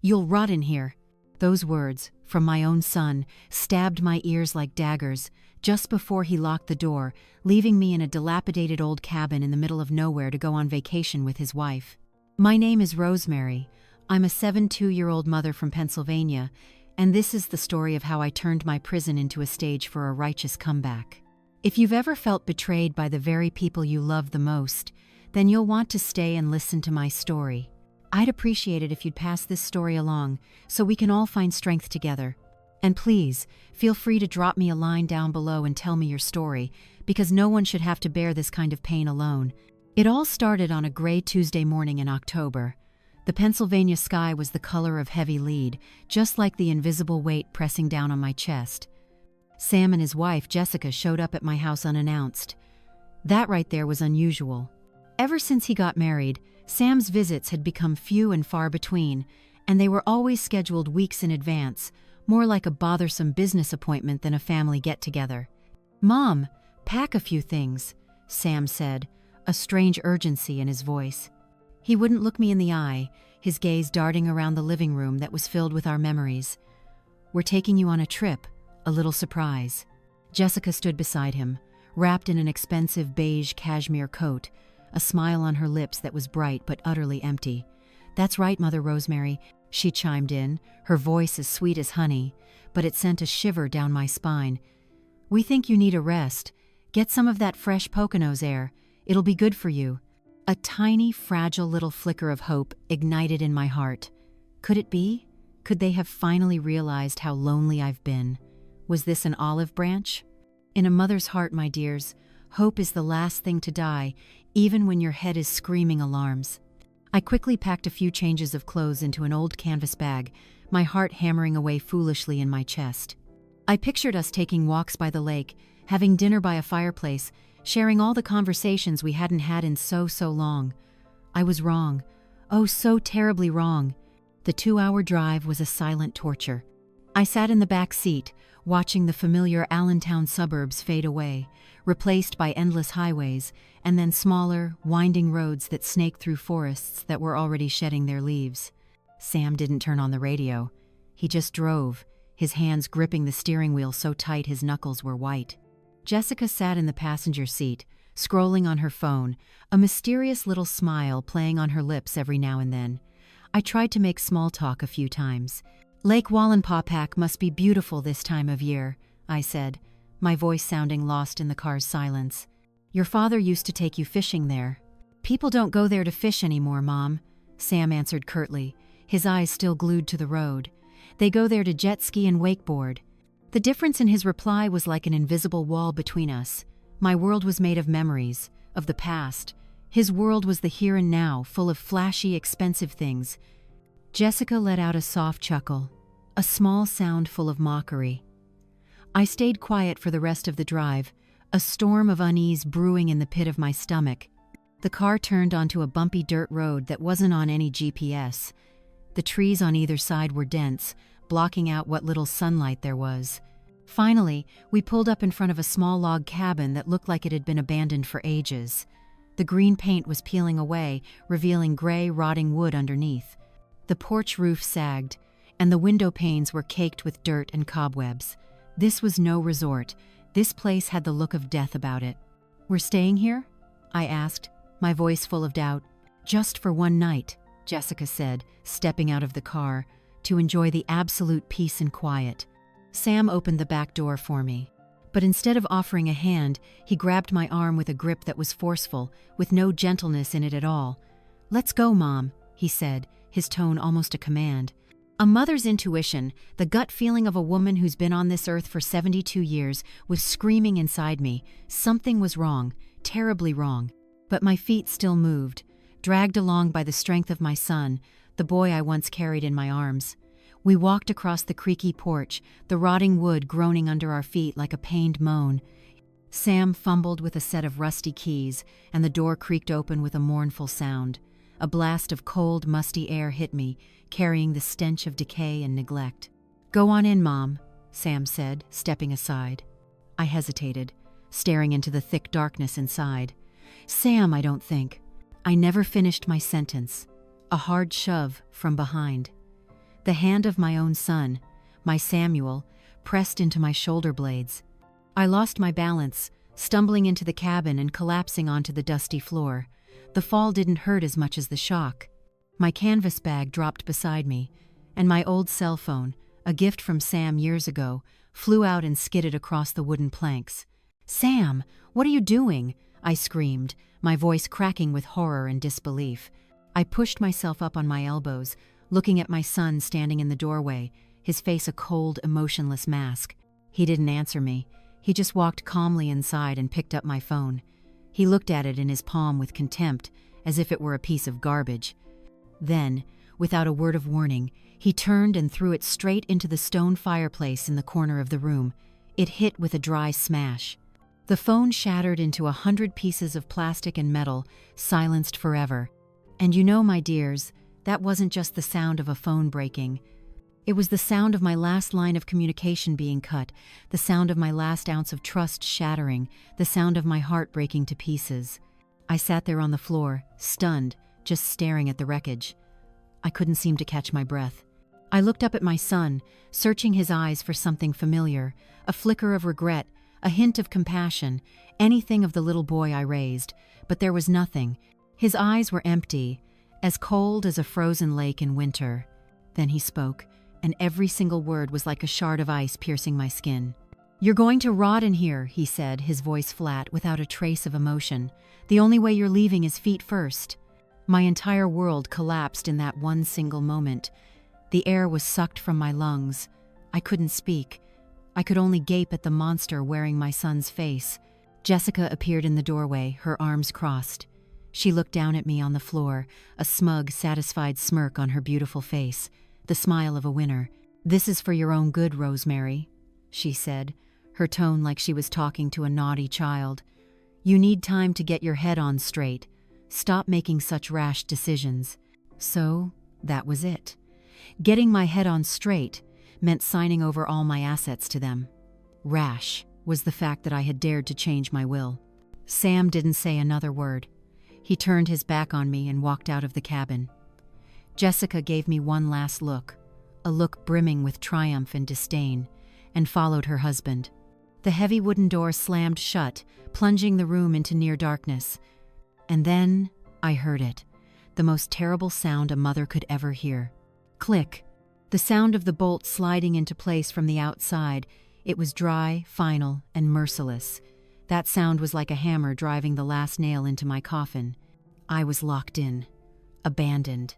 You'll rot in here." Those words, from my own son, stabbed my ears like daggers, just before he locked the door, leaving me in a dilapidated old cabin in the middle of nowhere to go on vacation with his wife. My name is Rosemary. I'm a 72-year-old mother from Pennsylvania, and this is the story of how I turned my prison into a stage for a righteous comeback. If you've ever felt betrayed by the very people you love the most, then you'll want to stay and listen to my story. I'd appreciate it if you'd pass this story along so we can all find strength together. And please, feel free to drop me a line down below and tell me your story, because no one should have to bear this kind of pain alone. It all started on a gray Tuesday morning in October. The Pennsylvania sky was the color of heavy lead, just like the invisible weight pressing down on my chest. Sam and his wife, Jessica, showed up at my house unannounced. That right there was unusual. Ever since he got married, Sam's visits had become few and far between, and they were always scheduled weeks in advance, more like a bothersome business appointment than a family get-together. "Mom, pack a few things," Sam said, a strange urgency in his voice. He wouldn't look me in the eye, his gaze darting around the living room that was filled with our memories. "We're taking you on a trip, a little surprise." Jessica stood beside him, wrapped in an expensive beige cashmere coat, a smile on her lips that was bright but utterly empty. "That's right, Mother Rosemary," she chimed in, her voice as sweet as honey, but it sent a shiver down my spine. "We think you need a rest. Get some of that fresh Poconos air. It'll be good for you." A tiny, fragile little flicker of hope ignited in my heart. Could it be? Could they have finally realized how lonely I've been? Was this an olive branch? In a mother's heart, my dears, hope is the last thing to die, even when your head is screaming alarms. I quickly packed a few changes of clothes into an old canvas bag, my heart hammering away foolishly in my chest. I pictured us taking walks by the lake, having dinner by a fireplace, sharing all the conversations we hadn't had in so long. I was wrong. Oh, so terribly wrong. The 2-hour drive was a silent torture. I sat in the back seat, watching the familiar Allentown suburbs fade away, replaced by endless highways, and then smaller, winding roads that snaked through forests that were already shedding their leaves. Sam didn't turn on the radio. He just drove, his hands gripping the steering wheel so tight his knuckles were white. Jessica sat in the passenger seat, scrolling on her phone, a mysterious little smile playing on her lips every now and then. I tried to make small talk a few times. "Lake Wallenpaupack must be beautiful this time of year," I said, my voice sounding lost in the car's silence. "Your father used to take you fishing there." "People don't go there to fish anymore, Mom," Sam answered curtly, his eyes still glued to the road. "They go there to jet ski and wakeboard." The difference in his reply was like an invisible wall between us. My world was made of memories, of the past. His world was the here and now, full of flashy, expensive things. Jessica let out a soft chuckle, a small sound full of mockery. I stayed quiet for the rest of the drive, a storm of unease brewing in the pit of my stomach. The car turned onto a bumpy dirt road that wasn't on any GPS. The trees on either side were dense, blocking out what little sunlight there was. Finally, we pulled up in front of a small log cabin that looked like it had been abandoned for ages. The green paint was peeling away, revealing gray, rotting wood underneath. The porch roof sagged, and the window panes were caked with dirt and cobwebs. This was no resort. This place had the look of death about it. "We're staying here?" I asked, my voice full of doubt. "Just for one night," Jessica said, stepping out of the car, "to enjoy the absolute peace and quiet." Sam opened the back door for me. But instead of offering a hand, he grabbed my arm with a grip that was forceful, with no gentleness in it at all. "Let's go, Mom," he said, his tone almost a command. A mother's intuition, the gut feeling of a woman who's been on this earth for 72 years, was screaming inside me. Something was wrong, terribly wrong. But my feet still moved, dragged along by the strength of my son, the boy I once carried in my arms. We walked across the creaky porch, the rotting wood groaning under our feet like a pained moan. Sam fumbled with a set of rusty keys, and the door creaked open with a mournful sound. A blast of cold, musty air hit me, carrying the stench of decay and neglect. "Go on in, Mom," Sam said, stepping aside. I hesitated, staring into the thick darkness inside. "Sam, I don't think." I never finished my sentence. A hard shove from behind. The hand of my own son, my Samuel, pressed into my shoulder blades. I lost my balance, stumbling into the cabin and collapsing onto the dusty floor. The fall didn't hurt as much as the shock. My canvas bag dropped beside me, and my old cell phone, a gift from Sam years ago, flew out and skidded across the wooden planks. "Sam, what are you doing?" I screamed, my voice cracking with horror and disbelief. I pushed myself up on my elbows, looking at my son standing in the doorway, his face a cold, emotionless mask. He didn't answer me. He just walked calmly inside and picked up my phone. He looked at it in his palm with contempt, as if it were a piece of garbage. Then, without a word of warning, he turned and threw it straight into the stone fireplace in the corner of the room. It hit with a dry smash. The phone shattered into 100 pieces of plastic and metal, silenced forever. And you know, my dears, that wasn't just the sound of a phone breaking. It was the sound of my last line of communication being cut, the sound of my last ounce of trust shattering, the sound of my heart breaking to pieces. I sat there on the floor, stunned, just staring at the wreckage. I couldn't seem to catch my breath. I looked up at my son, searching his eyes for something familiar, a flicker of regret, a hint of compassion, anything of the little boy I raised, but there was nothing. His eyes were empty, as cold as a frozen lake in winter. Then he spoke, and every single word was like a shard of ice piercing my skin. "You're going to rot in here," he said, his voice flat, without a trace of emotion. "The only way you're leaving is feet first." My entire world collapsed in that one single moment. The air was sucked from my lungs. I couldn't speak. I could only gape at the monster wearing my son's face. Jessica appeared in the doorway, her arms crossed. She looked down at me on the floor, a smug, satisfied smirk on her beautiful face, the smile of a winner. "This is for your own good, Rosemary," she said, her tone like she was talking to a naughty child. "You need time to get your head on straight. Stop making such rash decisions." So, that was it. Getting my head on straight meant signing over all my assets to them. Rash was the fact that I had dared to change my will. Sam didn't say another word. He turned his back on me and walked out of the cabin. Jessica gave me one last look, a look brimming with triumph and disdain, and followed her husband. The heavy wooden door slammed shut, plunging the room into near darkness. And then I heard it, the most terrible sound a mother could ever hear. Click. The sound of the bolt sliding into place from the outside. It was dry, final, and merciless. That sound was like a hammer driving the last nail into my coffin. I was locked in, abandoned,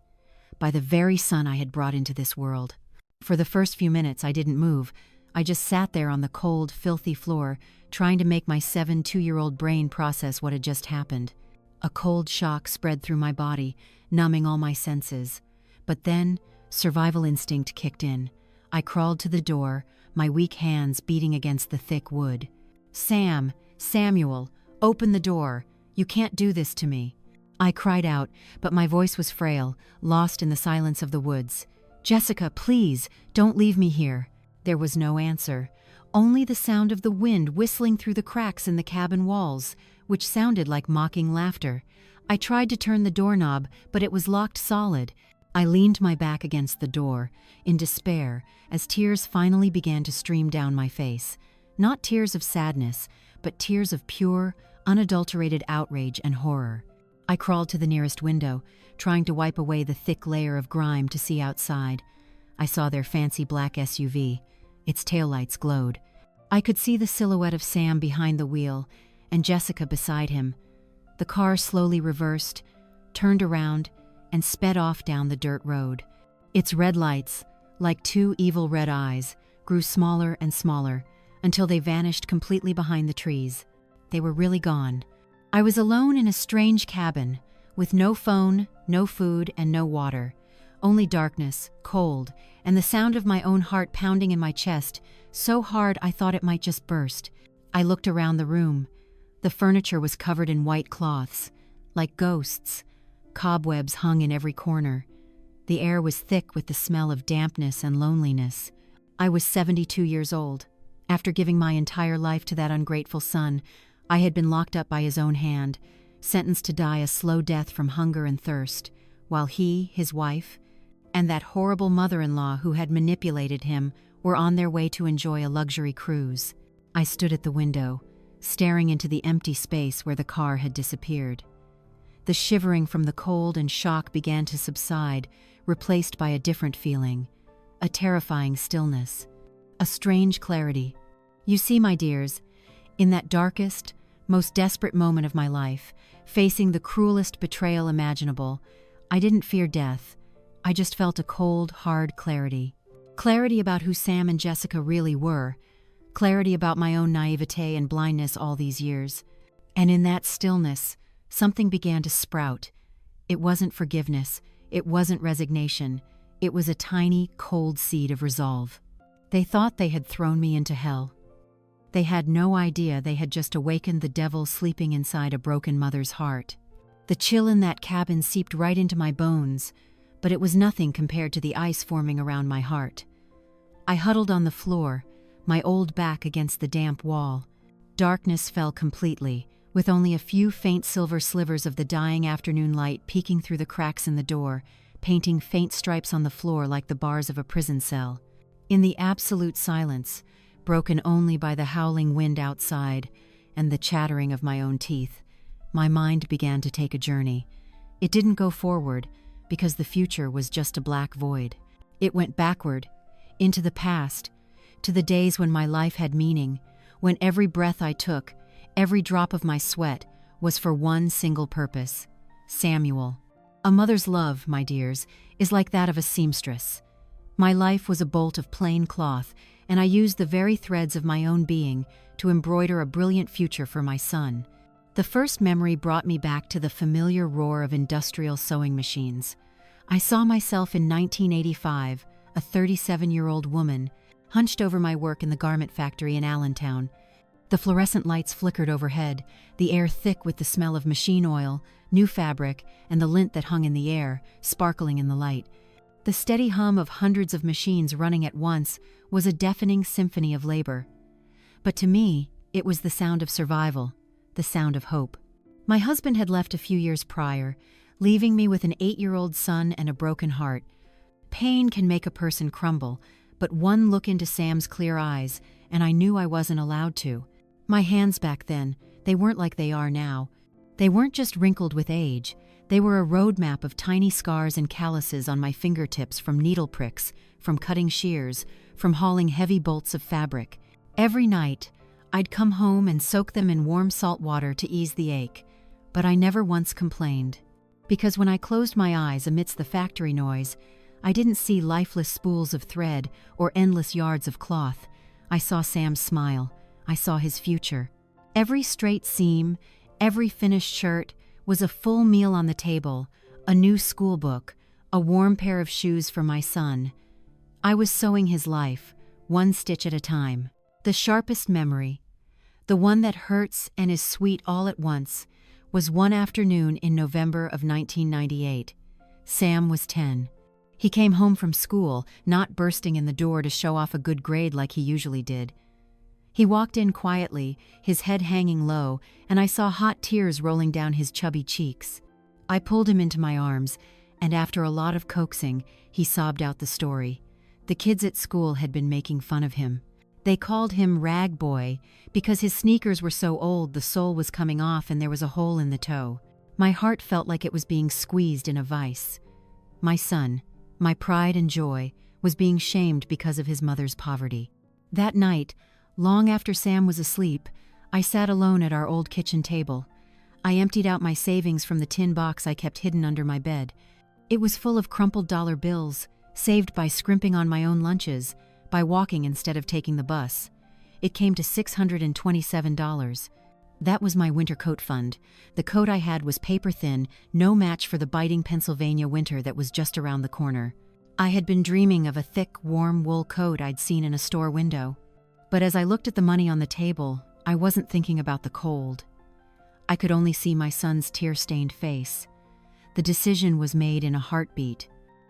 by the very son I had brought into this world. For the first few minutes, I didn't move. I just sat there on the cold, filthy floor, trying to make my 2-year-old brain process what had just happened. A cold shock spread through my body, numbing all my senses. But then, survival instinct kicked in. I crawled to the door, my weak hands beating against the thick wood. Samuel, open the door. You can't do this to me." I cried out, but my voice was frail, lost in the silence of the woods. "Jessica, please, don't leave me here." There was no answer, only the sound of the wind whistling through the cracks in the cabin walls, which sounded like mocking laughter. I tried to turn the doorknob, but it was locked solid. I leaned my back against the door, in despair, as tears finally began to stream down my face. Not tears of sadness, but tears of pure, unadulterated outrage and horror. I crawled to the nearest window, trying to wipe away the thick layer of grime to see outside. I saw their fancy black SUV. Its taillights glowed. I could see the silhouette of Sam behind the wheel, and Jessica beside him. The car slowly reversed, turned around, and sped off down the dirt road. Its red lights, like two evil red eyes, grew smaller and smaller, until they vanished completely behind the trees. They were really gone. I was alone in a strange cabin, with no phone, no food, and no water. Only darkness, cold, and the sound of my own heart pounding in my chest, so hard I thought it might just burst. I looked around the room. The furniture was covered in white cloths, like ghosts. Cobwebs hung in every corner. The air was thick with the smell of dampness and loneliness. I was 72 years old. After giving my entire life to that ungrateful son, I had been locked up by his own hand, sentenced to die a slow death from hunger and thirst, while he, his wife, and that horrible mother-in-law who had manipulated him were on their way to enjoy a luxury cruise. I stood at the window, staring into the empty space where the car had disappeared. The shivering from the cold and shock began to subside, replaced by a different feeling, a terrifying stillness, a strange clarity. You see, my dears, in that darkest, most desperate moment of my life, facing the cruelest betrayal imaginable, I didn't fear death. I just felt a cold, hard clarity. Clarity about who Sam and Jessica really were. Clarity about my own naivete and blindness all these years. And in that stillness, something began to sprout. It wasn't forgiveness. It wasn't resignation. It was a tiny, cold seed of resolve. They thought they had thrown me into hell. They had no idea they had just awakened the devil sleeping inside a broken mother's heart. The chill in that cabin seeped right into my bones, but it was nothing compared to the ice forming around my heart. I huddled on the floor, my old back against the damp wall. Darkness fell completely, with only a few faint silver slivers of the dying afternoon light peeking through the cracks in the door, painting faint stripes on the floor like the bars of a prison cell. In the absolute silence, broken only by the howling wind outside and the chattering of my own teeth, my mind began to take a journey. It didn't go forward, because the future was just a black void. It went backward, into the past, to the days when my life had meaning, when every breath I took, every drop of my sweat, was for one single purpose: Samuel. A mother's love, my dears, is like that of a seamstress. My life was a bolt of plain cloth, and I used the very threads of my own being to embroider a brilliant future for my son. The first memory brought me back to the familiar roar of industrial sewing machines. I saw myself in 1985, a 37-year-old woman, hunched over my work in the garment factory in Allentown. The fluorescent lights flickered overhead, the air thick with the smell of machine oil, new fabric, and the lint that hung in the air, sparkling in the light. The steady hum of hundreds of machines running at once was a deafening symphony of labor. But to me, it was the sound of survival, the sound of hope. My husband had left a few years prior, leaving me with an 8-year-old son and a broken heart. Pain can make a person crumble, but one look into Sam's clear eyes, and I knew I wasn't allowed to. My hands back then, they weren't like they are now. They weren't just wrinkled with age. They were a roadmap of tiny scars and calluses on my fingertips from needle pricks, from cutting shears, from hauling heavy bolts of fabric. Every night, I'd come home and soak them in warm salt water to ease the ache, but I never once complained. Because when I closed my eyes amidst the factory noise, I didn't see lifeless spools of thread or endless yards of cloth. I saw Sam's smile. I saw his future. Every straight seam, every finished shirt, was a full meal on the table, a new school book, a warm pair of shoes for my son. I was sewing his life, one stitch at a time. The sharpest memory, the one that hurts and is sweet all at once, was one afternoon in November of 1998. Sam was 10. He came home from school, not bursting in the door to show off a good grade like he usually did. He walked in quietly, his head hanging low, and I saw hot tears rolling down his chubby cheeks. I pulled him into my arms, and after a lot of coaxing, he sobbed out the story. The kids at school had been making fun of him. They called him Rag Boy because his sneakers were so old the sole was coming off and there was a hole in the toe. My heart felt like it was being squeezed in a vice. My son, my pride and joy, was being shamed because of his mother's poverty. That night, long after Sam was asleep, I sat alone at our old kitchen table. I emptied out my savings from the tin box I kept hidden under my bed. It was full of crumpled dollar bills, saved by scrimping on my own lunches, by walking instead of taking the bus. It came to $627. That was my winter coat fund. The coat I had was paper thin, no match for the biting Pennsylvania winter that was just around the corner. I had been dreaming of a thick, warm wool coat I'd seen in a store window. But as I looked at the money on the table, I wasn't thinking about the cold. I could only see my son's tear-stained face. The decision was made in a heartbeat.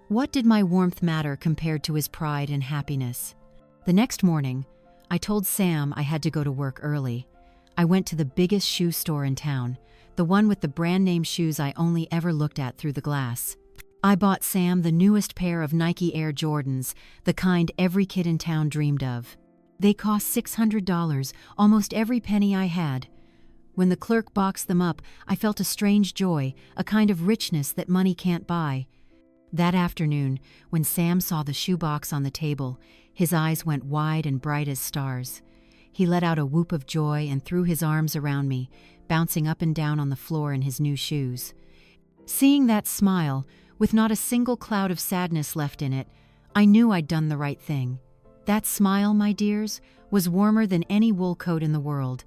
What did my warmth matter compared to his pride and happiness? The next morning, I told Sam I had to go to work early. I went to the biggest shoe store in town, the one with the brand-name shoes I only ever looked at through the glass. I bought Sam the newest pair of Nike Air Jordans, the kind every kid in town dreamed of. They cost $600, almost every penny I had. When the clerk boxed them up, I felt a strange joy, a kind of richness that money can't buy. That afternoon, when Sam saw the shoebox on the table, his eyes went wide and bright as stars. He let out a whoop of joy and threw his arms around me, bouncing up and down on the floor in his new shoes. Seeing that smile, with not a single cloud of sadness left in it, I knew I'd done the right thing. That smile, my dears, was warmer than any wool coat in the world.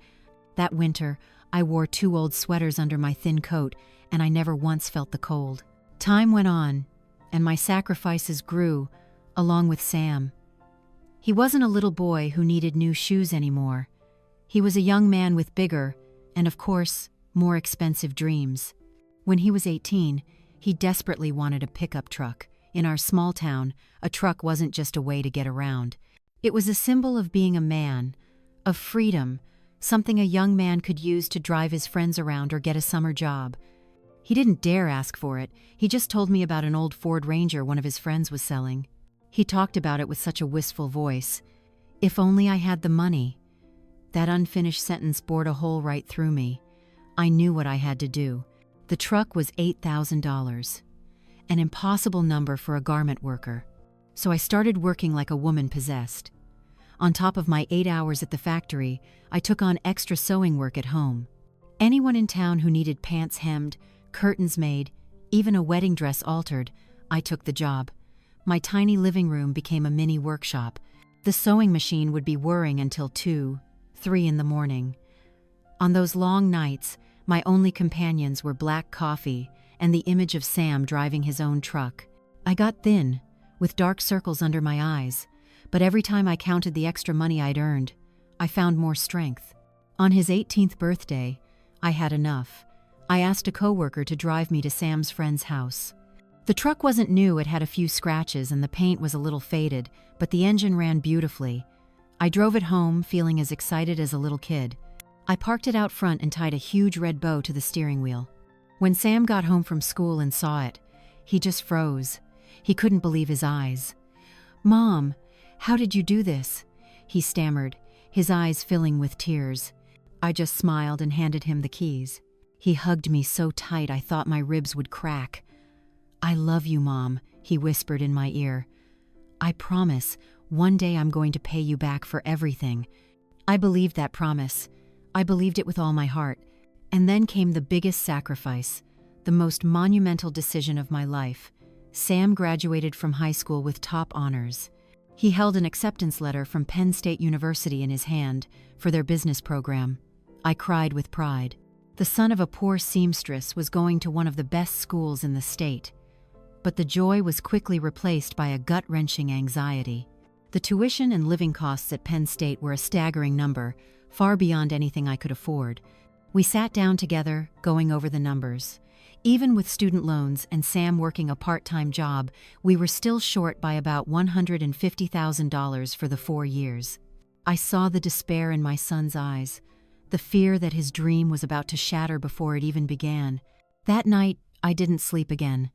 That winter, I wore 2 old sweaters under my thin coat, and I never once felt the cold. Time went on, and my sacrifices grew, along with Sam. He wasn't a little boy who needed new shoes anymore. He was a young man with bigger, and of course, more expensive dreams. When he was 18, he desperately wanted a pickup truck. In our small town, a truck wasn't just a way to get around. It was a symbol of being a man, of freedom, something a young man could use to drive his friends around or get a summer job. He didn't dare ask for it. He just told me about an old Ford Ranger one of his friends was selling. He talked about it with such a wistful voice. If only I had the money. That unfinished sentence bored a hole right through me. I knew what I had to do. The truck was $8,000, an impossible number for a garment worker. So I started working like a woman possessed. On top of my 8 hours at the factory, I took on extra sewing work at home. Anyone in town who needed pants hemmed, curtains made, even a wedding dress altered, I took the job. My tiny living room became a mini workshop. The sewing machine would be whirring until 2, 3 in the morning. On those long nights, my only companions were black coffee and the image of Sam driving his own truck. I got thin, with dark circles under my eyes, but every time I counted the extra money I'd earned, I found more strength. On his 18th birthday, I had enough. I asked a coworker to drive me to Sam's friend's house. The truck wasn't new, it had a few scratches and the paint was a little faded, but the engine ran beautifully. I drove it home, feeling as excited as a little kid. I parked it out front and tied a huge red bow to the steering wheel. When Sam got home from school and saw it, he just froze. He couldn't believe his eyes. "Mom, how did you do this?" he stammered, his eyes filling with tears. I just smiled and handed him the keys. He hugged me so tight I thought my ribs would crack. "I love you, Mom," he whispered in my ear. "I promise, one day I'm going to pay you back for everything." I believed that promise. I believed it with all my heart. And then came the biggest sacrifice, the most monumental decision of my life. Sam graduated from high school with top honors. He held an acceptance letter from Penn State University in his hand for their business program. I cried with pride. The son of a poor seamstress was going to one of the best schools in the state. But the joy was quickly replaced by a gut-wrenching anxiety. The tuition and living costs at Penn State were a staggering number, far beyond anything I could afford. We sat down together, going over the numbers. Even with student loans and Sam working a part-time job, we were still short by about $150,000 for the 4 years. I saw the despair in my son's eyes, the fear that his dream was about to shatter before it even began. That night, I didn't sleep again.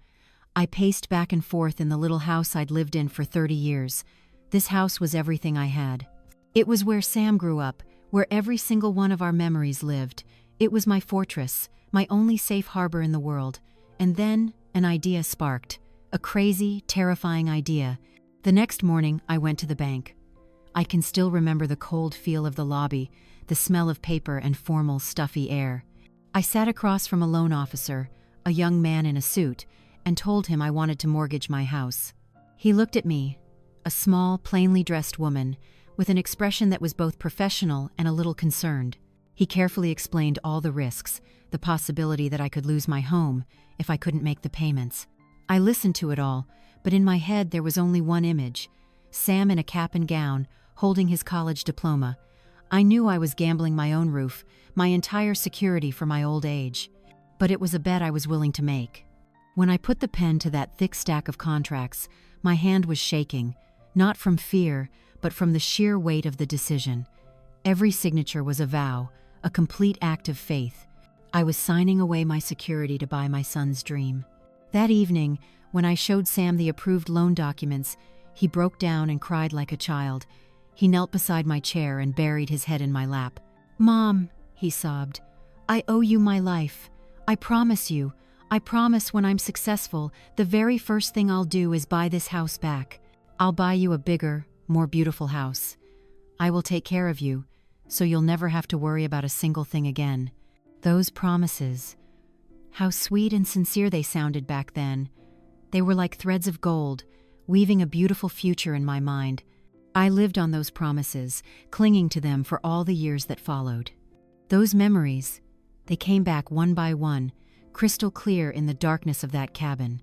I paced back and forth in the little house I'd lived in for 30 years. This house was everything I had. It was where Sam grew up, where every single one of our memories lived. It was my fortress, my only safe harbor in the world. And then, an idea sparked. A crazy, terrifying idea. The next morning, I went to the bank. I can still remember the cold feel of the lobby, the smell of paper and formal, stuffy air. I sat across from a loan officer, a young man in a suit, and told him I wanted to mortgage my house. He looked at me, a small, plainly dressed woman, with an expression that was both professional and a little concerned. He carefully explained all the risks, the possibility that I could lose my home if I couldn't make the payments. I listened to it all, but in my head there was only one image: Sam in a cap and gown, holding his college diploma. I knew I was gambling my own roof, my entire security for my old age. But it was a bet I was willing to make. When I put the pen to that thick stack of contracts, my hand was shaking, not from fear, but from the sheer weight of the decision. Every signature was a vow, a complete act of faith. I was signing away my security to buy my son's dream. That evening, When I showed Sam the approved loan documents, he broke down and cried like a child. He knelt beside my chair and buried his head in my lap. "Mom," he sobbed, "I owe you my life. I promise you. I promise when I'm successful, the very first thing I'll do is buy this house back. I'll buy you a bigger, more beautiful house. I will take care of you, so you'll never have to worry about a single thing again." Those promises. How sweet and sincere they sounded back then. They were like threads of gold, weaving a beautiful future in my mind. I lived on those promises, clinging to them for all the years that followed. Those memories, they came back one by one, crystal clear in the darkness of that cabin.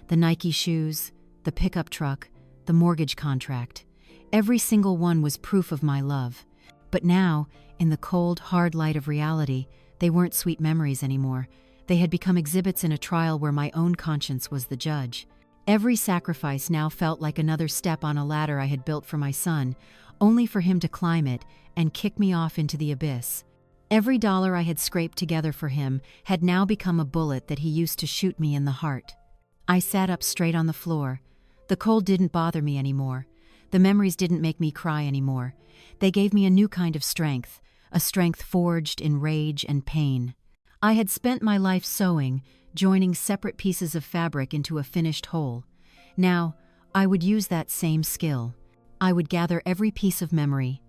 The Nike shoes, the pickup truck, the mortgage contract. Every single one was proof of my love. But now, in the cold, hard light of reality, they weren't sweet memories anymore. They had become exhibits in a trial where my own conscience was the judge. Every sacrifice now felt like another step on a ladder I had built for my son, only for him to climb it and kick me off into the abyss. Every dollar I had scraped together for him had now become a bullet that he used to shoot me in the heart. I sat up straight on the floor. The cold didn't bother me anymore. The memories didn't make me cry anymore. They gave me a new kind of strength, a strength forged in rage and pain. I had spent my life sewing, joining separate pieces of fabric into a finished whole. Now, I would use that same skill. I would gather every piece of memory,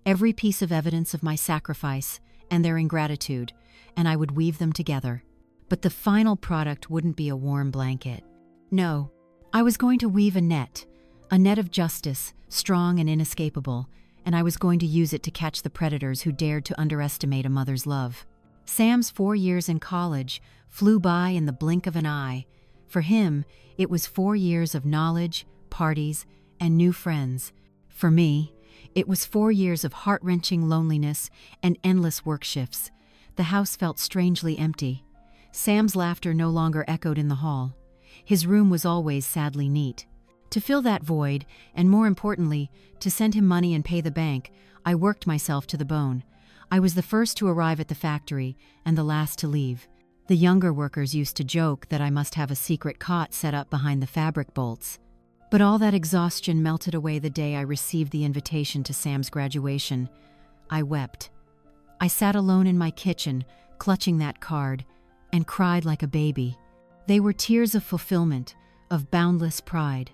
every piece of evidence of my sacrifice and their ingratitude, and I would weave them together. But the final product wouldn't be a warm blanket. No, I was going to weave a net of justice, strong and inescapable, and I was going to use it to catch the predators who dared to underestimate a mother's love. Sam's 4 years in college flew by in the blink of an eye. For him, it was 4 years of knowledge, parties, and new friends. For me, it was 4 years of heart-wrenching loneliness and endless work shifts. The house felt strangely empty. Sam's laughter no longer echoed in the hall. His room was always sadly neat. To fill that void, and more importantly, to send him money and pay the bank, I worked myself to the bone. I was the first to arrive at the factory and the last to leave. The younger workers used to joke that I must have a secret cot set up behind the fabric bolts. But all that exhaustion melted away the day I received the invitation to Sam's graduation. I wept. I sat alone in my kitchen, clutching that card, and cried like a baby. They were tears of fulfillment, of boundless pride.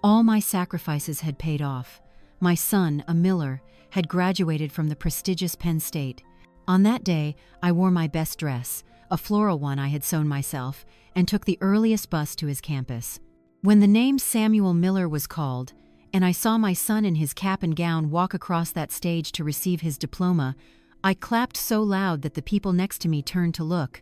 All my sacrifices had paid off. My son, a miller, had graduated from the prestigious Penn State. On that day, I wore my best dress, a floral one I had sewn myself, and took the earliest bus to his campus. When the name Samuel Miller was called, and I saw my son in his cap and gown walk across that stage to receive his diploma, I clapped so loud that the people next to me turned to look.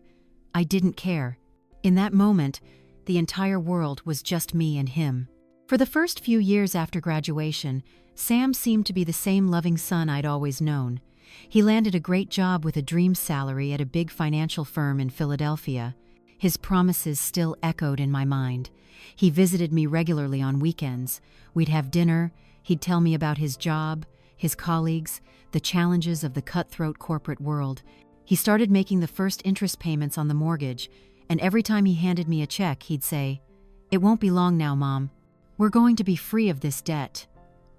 I didn't care. In that moment, the entire world was just me and him. For the first few years after graduation, Sam seemed to be the same loving son I'd always known. He landed a great job with a dream salary at a big financial firm in Philadelphia. His promises still echoed in my mind. He visited me regularly on weekends. We'd have dinner, he'd tell me about his job, his colleagues, the challenges of the cutthroat corporate world. He started making the first interest payments on the mortgage, and every time he handed me a check, he'd say, "It won't be long now, Mom. We're going to be free of this debt."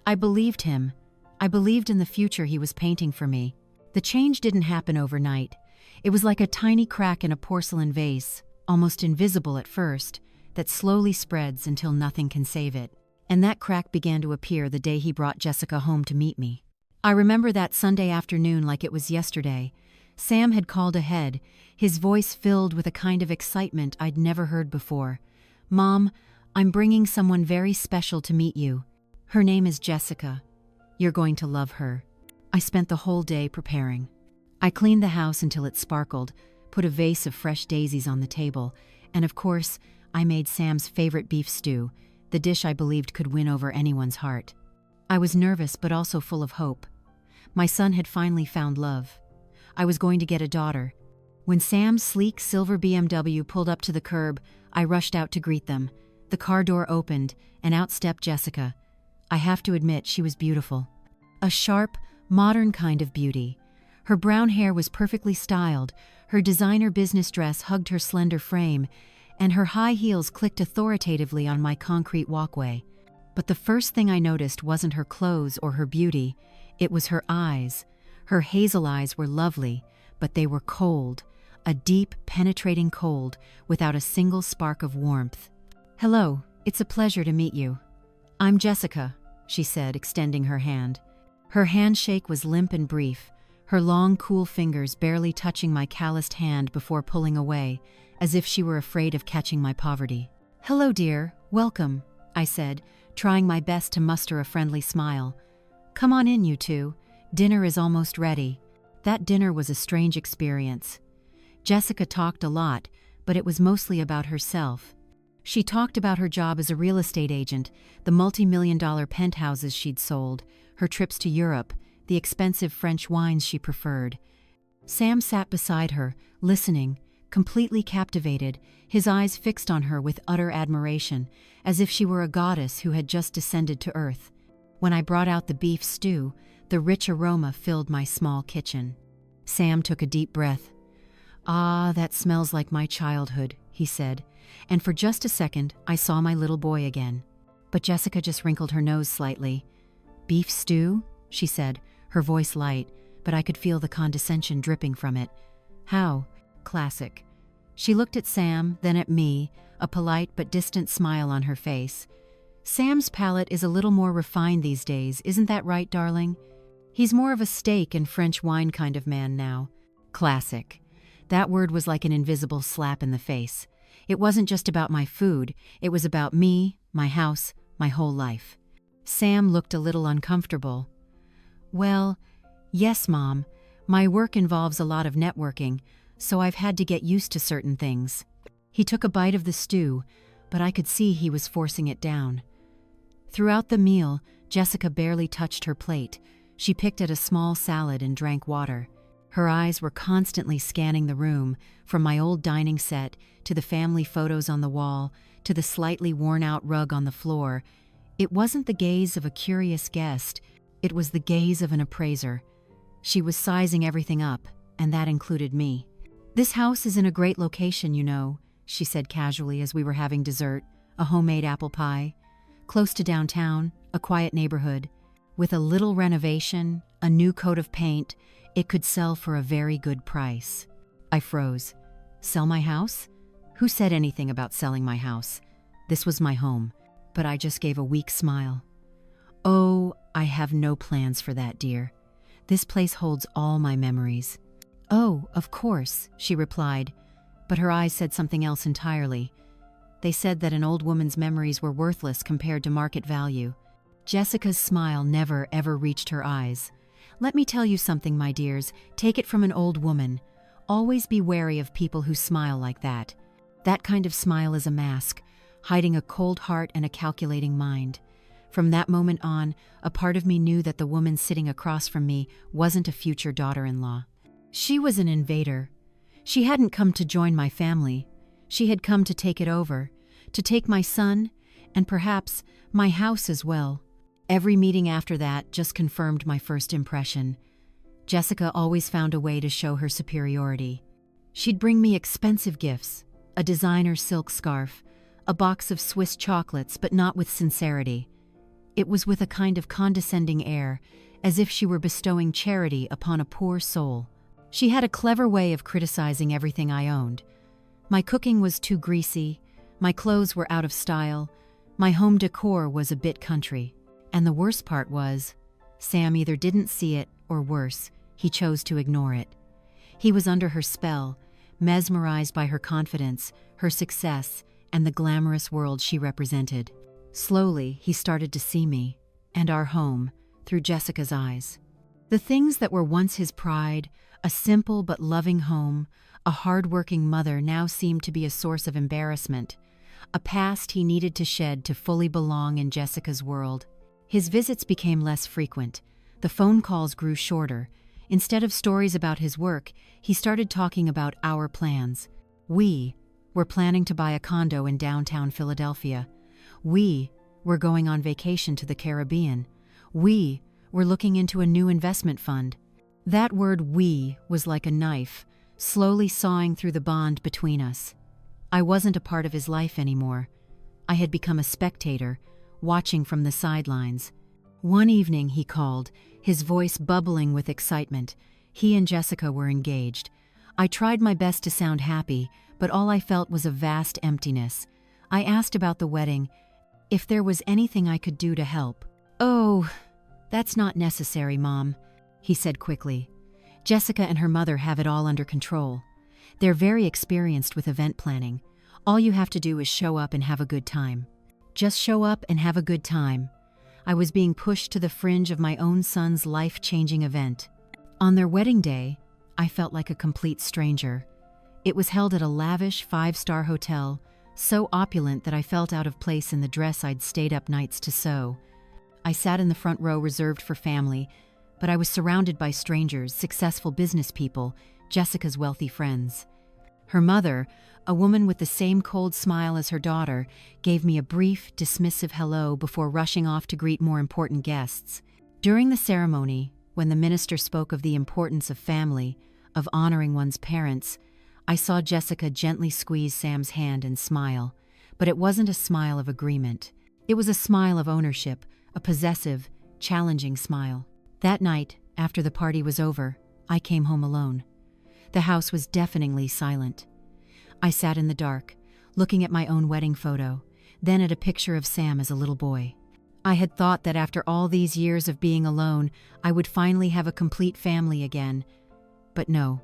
I believed him. I believed in the future he was painting for me. The change didn't happen overnight. It was like a tiny crack in a porcelain vase, almost invisible at first, that slowly spreads until nothing can save it. And that crack began to appear the day he brought Jessica home to meet me. I remember that Sunday afternoon like it was yesterday. Sam had called ahead, his voice filled with a kind of excitement I'd never heard before. "Mom, I'm bringing someone very special to meet you. Her name is Jessica. You're going to love her." I spent the whole day preparing. I cleaned the house until it sparkled, put a vase of fresh daisies on the table, and of course, I made Sam's favorite beef stew, the dish I believed could win over anyone's heart. I was nervous but also full of hope. My son had finally found love. I was going to get a daughter. When Sam's sleek silver BMW pulled up to the curb, I rushed out to greet them. The car door opened, and out stepped Jessica. I have to admit she was beautiful. A sharp, modern kind of beauty. Her brown hair was perfectly styled, her designer business dress hugged her slender frame, and her high heels clicked authoritatively on my concrete walkway. But the first thing I noticed wasn't her clothes or her beauty, it was her eyes. Her hazel eyes were lovely, but they were cold, a deep, penetrating cold, without a single spark of warmth. "Hello, it's a pleasure to meet you. I'm Jessica," she said, extending her hand. Her handshake was limp and brief, her long, cool fingers barely touching my calloused hand before pulling away, as if she were afraid of catching my poverty. "Hello, dear, welcome," I said, trying my best to muster a friendly smile. "Come on in, you two. Dinner is almost ready." That dinner was a strange experience. Jessica talked a lot, but it was mostly about herself. She talked about her job as a real estate agent, the multi-million-dollar penthouses she'd sold, her trips to Europe, the expensive French wines she preferred. Sam sat beside her, listening, completely captivated, his eyes fixed on her with utter admiration, as if she were a goddess who had just descended to earth. When I brought out the beef stew, the rich aroma filled my small kitchen. Sam took a deep breath. "Ah, that smells like my childhood," he said, and for just a second I saw my little boy again. But Jessica just wrinkled her nose slightly. "Beef stew?" she said, her voice light, but I could feel the condescension dripping from it. "How? Classic." She looked at Sam, then at me, a polite but distant smile on her face. "Sam's palate is a little more refined these days, isn't that right, darling? He's more of a steak and French wine kind of man now." Classic. That word was like an invisible slap in the face. It wasn't just about my food, it was about me, my house, my whole life. Sam looked a little uncomfortable. "Well, yes, Mom. My work involves a lot of networking, so I've had to get used to certain things." He took a bite of the stew, but I could see he was forcing it down. Throughout the meal, Jessica barely touched her plate. She picked at a small salad and drank water. Her eyes were constantly scanning the room, from my old dining set to the family photos on the wall to the slightly worn-out rug on the floor. It wasn't the gaze of a curious guest, it was the gaze of an appraiser. She was sizing everything up, and that included me. "This house is in a great location, you know," she said casually as we were having dessert, a homemade apple pie. "Close to downtown, a quiet neighborhood. With a little renovation, a new coat of paint, it could sell for a very good price." I froze. Sell my house? Who said anything about selling my house? This was my home, but I just gave a weak smile. "Oh, I have no plans for that, dear. This place holds all my memories." "Oh, of course," she replied, but her eyes said something else entirely. They said that an old woman's memories were worthless compared to market value. Jessica's smile never, ever reached her eyes. "Let me tell you something, my dears. Take it from an old woman. Always be wary of people who smile like that. That kind of smile is a mask, hiding a cold heart and a calculating mind." From that moment on, a part of me knew that the woman sitting across from me wasn't a future daughter-in-law. She was an invader. She hadn't come to join my family. She had come to take it over, to take my son, and perhaps my house as well. Every meeting after that just confirmed my first impression. Jessica always found a way to show her superiority. She'd bring me expensive gifts, a designer silk scarf, a box of Swiss chocolates, but not with sincerity. It was with a kind of condescending air, as if she were bestowing charity upon a poor soul. She had a clever way of criticizing everything I owned. My cooking was too greasy, my clothes were out of style, my home decor was a bit country. And the worst part was, Sam either didn't see it, or worse, he chose to ignore it. He was under her spell, mesmerized by her confidence, her success, and the glamorous world she represented. Slowly, he started to see me, and our home, through Jessica's eyes. The things that were once his pride, a simple but loving home, a hard-working mother, now seemed to be a source of embarrassment, a past he needed to shed to fully belong in Jessica's world. His visits became less frequent. The phone calls grew shorter. Instead of stories about his work, he started talking about our plans. We were planning to buy a condo in downtown Philadelphia. We were going on vacation to the Caribbean. We were looking into a new investment fund. That word "we" was like a knife, slowly sawing through the bond between us. I wasn't a part of his life anymore. I had become a spectator, watching from the sidelines. One evening he called, his voice bubbling with excitement. He and Jessica were engaged. I tried my best to sound happy, but all I felt was a vast emptiness. I asked about the wedding, if there was anything I could do to help. "Oh, that's not necessary, Mom," he said quickly. "Jessica and her mother have it all under control. They're very experienced with event planning. All you have to do is show up and have a good time. Just show up and have a good time." I was being pushed to the fringe of my own son's life-changing event. On their wedding day, I felt like a complete stranger. It was held at a lavish 5-star hotel, so opulent that I felt out of place in the dress I'd stayed up nights to sew. I sat in the front row reserved for family, but I was surrounded by strangers, successful business people, Jessica's wealthy friends. Her mother, a woman with the same cold smile as her daughter, gave me a brief, dismissive hello before rushing off to greet more important guests. During the ceremony, when the minister spoke of the importance of family, of honoring one's parents, I saw Jessica gently squeeze Sam's hand and smile. But it wasn't a smile of agreement. It was a smile of ownership, a possessive, challenging smile. That night, after the party was over, I came home alone. The house was deafeningly silent. I sat in the dark, looking at my own wedding photo, then at a picture of Sam as a little boy. I had thought that after all these years of being alone, I would finally have a complete family again. But no.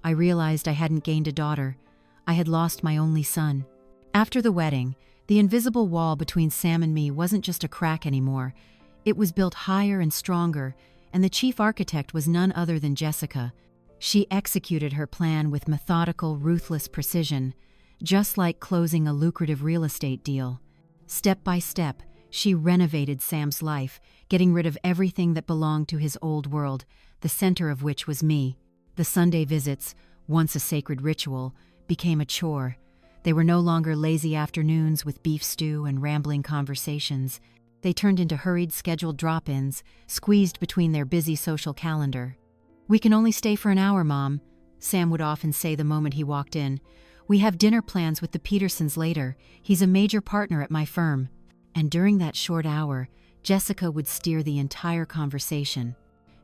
I realized I hadn't gained a daughter. I had lost my only son. After the wedding, the invisible wall between Sam and me wasn't just a crack anymore. It was built higher and stronger, and the chief architect was none other than Jessica. She executed her plan with methodical, ruthless precision, just like closing a lucrative real estate deal. Step by step, she renovated Sam's life, getting rid of everything that belonged to his old world, the center of which was me. The Sunday visits, once a sacred ritual, became a chore. They were no longer lazy afternoons with beef stew and rambling conversations. They turned into hurried, scheduled drop-ins, squeezed between their busy social calendar. "We can only stay for an hour, Mom," Sam would often say the moment he walked in. "We have dinner plans with the Petersons later. He's a major partner at my firm." And during that short hour, Jessica would steer the entire conversation.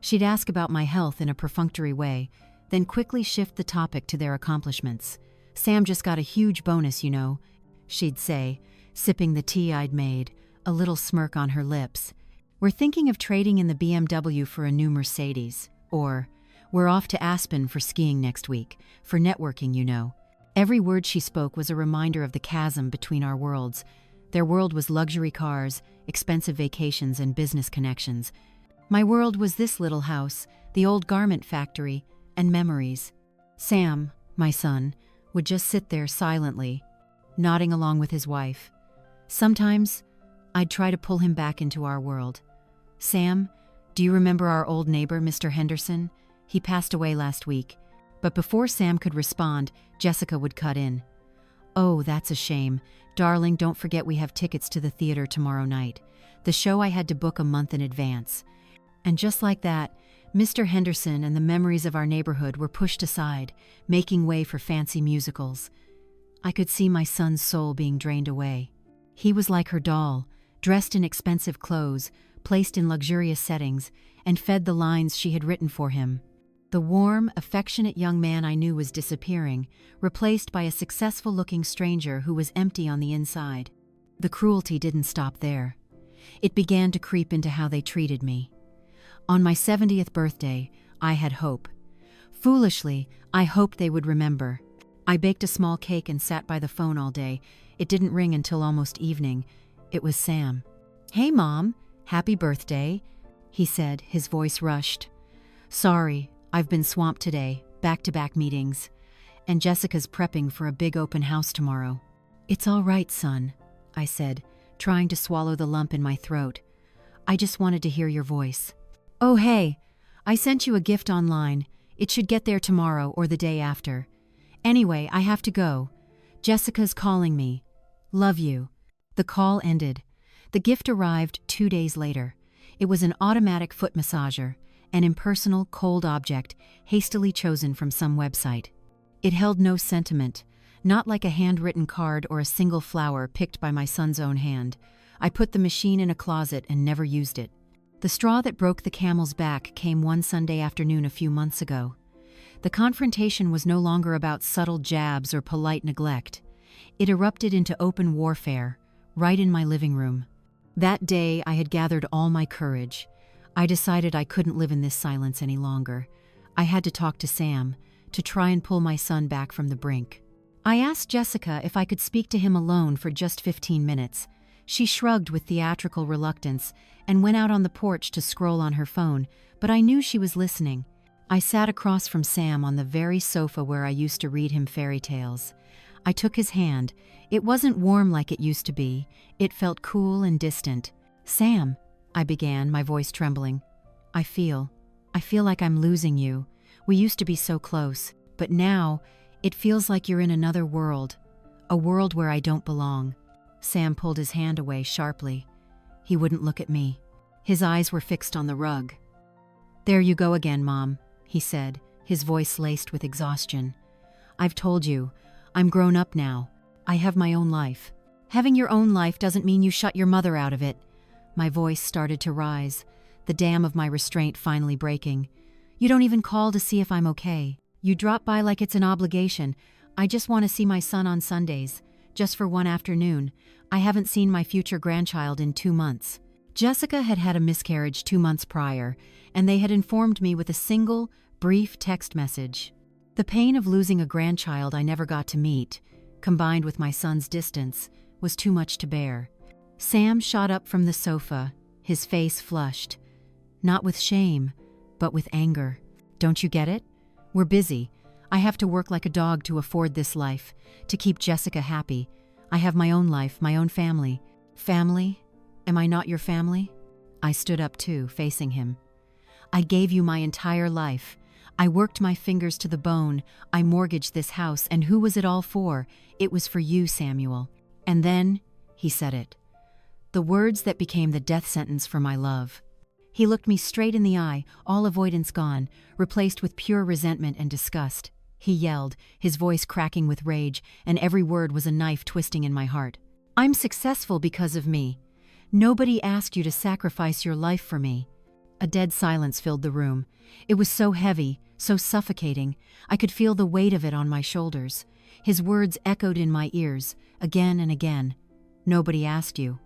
She'd ask about my health in a perfunctory way, then quickly shift the topic to their accomplishments. "Sam just got a huge bonus, you know," she'd say, sipping the tea I'd made, a little smirk on her lips. "We're thinking of trading in the BMW for a new Mercedes." Or, "We're off to Aspen for skiing next week, for networking, you know." Every word she spoke was a reminder of the chasm between our worlds. Their world was luxury cars, expensive vacations, and business connections. My world was this little house, the old garment factory, and memories. Sam, my son, would just sit there silently, nodding along with his wife. Sometimes, I'd try to pull him back into our world. "Sam, do you remember our old neighbor, Mr. Henderson? He passed away last week." But before Sam could respond, Jessica would cut in. "Oh, that's a shame. Darling, don't forget we have tickets to the theater tomorrow night. The show I had to book a month in advance." And just like that, Mr. Henderson and the memories of our neighborhood were pushed aside, making way for fancy musicals. I could see my son's soul being drained away. He was like her doll, dressed in expensive clothes, placed in luxurious settings, and fed the lines she had written for him. The warm, affectionate young man I knew was disappearing, replaced by a successful-looking stranger who was empty on the inside. The cruelty didn't stop there. It began to creep into how they treated me. On my 70th birthday, I had hope. Foolishly, I hoped they would remember. I baked a small cake and sat by the phone all day. It didn't ring until almost evening. It was Sam. "Hey, Mom, happy birthday," he said, his voice rushed. "Sorry, I've been swamped today, back-to-back meetings. And Jessica's prepping for a big open house tomorrow." "It's all right, son," I said, trying to swallow the lump in my throat. "I just wanted to hear your voice." "Oh, hey, I sent you a gift online. It should get there tomorrow or the day after. Anyway, I have to go. Jessica's calling me. Love you." The call ended. The gift arrived 2 days later. It was an automatic foot massager, an impersonal, cold object, hastily chosen from some website. It held no sentiment, not like a handwritten card or a single flower picked by my son's own hand. I put the machine in a closet and never used it. The straw that broke the camel's back came one Sunday afternoon a few months ago. The confrontation was no longer about subtle jabs or polite neglect. It erupted into open warfare, right in my living room. That day, I had gathered all my courage. I decided I couldn't live in this silence any longer. I had to talk to Sam, to try and pull my son back from the brink. I asked Jessica if I could speak to him alone for just 15 minutes. She shrugged with theatrical reluctance and went out on the porch to scroll on her phone, but I knew she was listening. I sat across from Sam on the very sofa where I used to read him fairy tales. I took his hand. It wasn't warm like it used to be. It felt cool and distant. "Sam," I began, my voice trembling. I feel like I'm losing you. We used to be so close, but now it feels like you're in another world, a world where I don't belong." Sam pulled his hand away sharply. He wouldn't look at me. His eyes were fixed on the rug. "There you go again, Mom," he said, his voice laced with exhaustion. "I've told you, I'm grown up now. I have my own life. Having your own life doesn't mean you shut your mother out of it." My voice started to rise, the dam of my restraint finally breaking. "You don't even call to see if I'm okay. You drop by like it's an obligation. I just want to see my son on Sundays, just for one afternoon. I haven't seen my future grandchild in 2 months." Jessica had had a miscarriage 2 months prior, and they had informed me with a single, brief text message. The pain of losing a grandchild I never got to meet, combined with my son's distance, was too much to bear. Sam shot up from the sofa, his face flushed. Not with shame, but with anger. "Don't you get it? We're busy. I have to work like a dog to afford this life, to keep Jessica happy. I have my own life, my own family." "Family? Am I not your family?" I stood up too, facing him. "I gave you my entire life. I worked my fingers to the bone. I mortgaged this house, and who was it all for? It was for you, Samuel." And then he said it. The words that became the death sentence for my love. He looked me straight in the eye, all avoidance gone, replaced with pure resentment and disgust. He yelled, his voice cracking with rage, and every word was a knife twisting in my heart. "I'm successful because of me. Nobody asked you to sacrifice your life for me." A dead silence filled the room. It was so heavy, so suffocating. I could feel the weight of it on my shoulders. His words echoed in my ears, again and again. "Nobody asked you.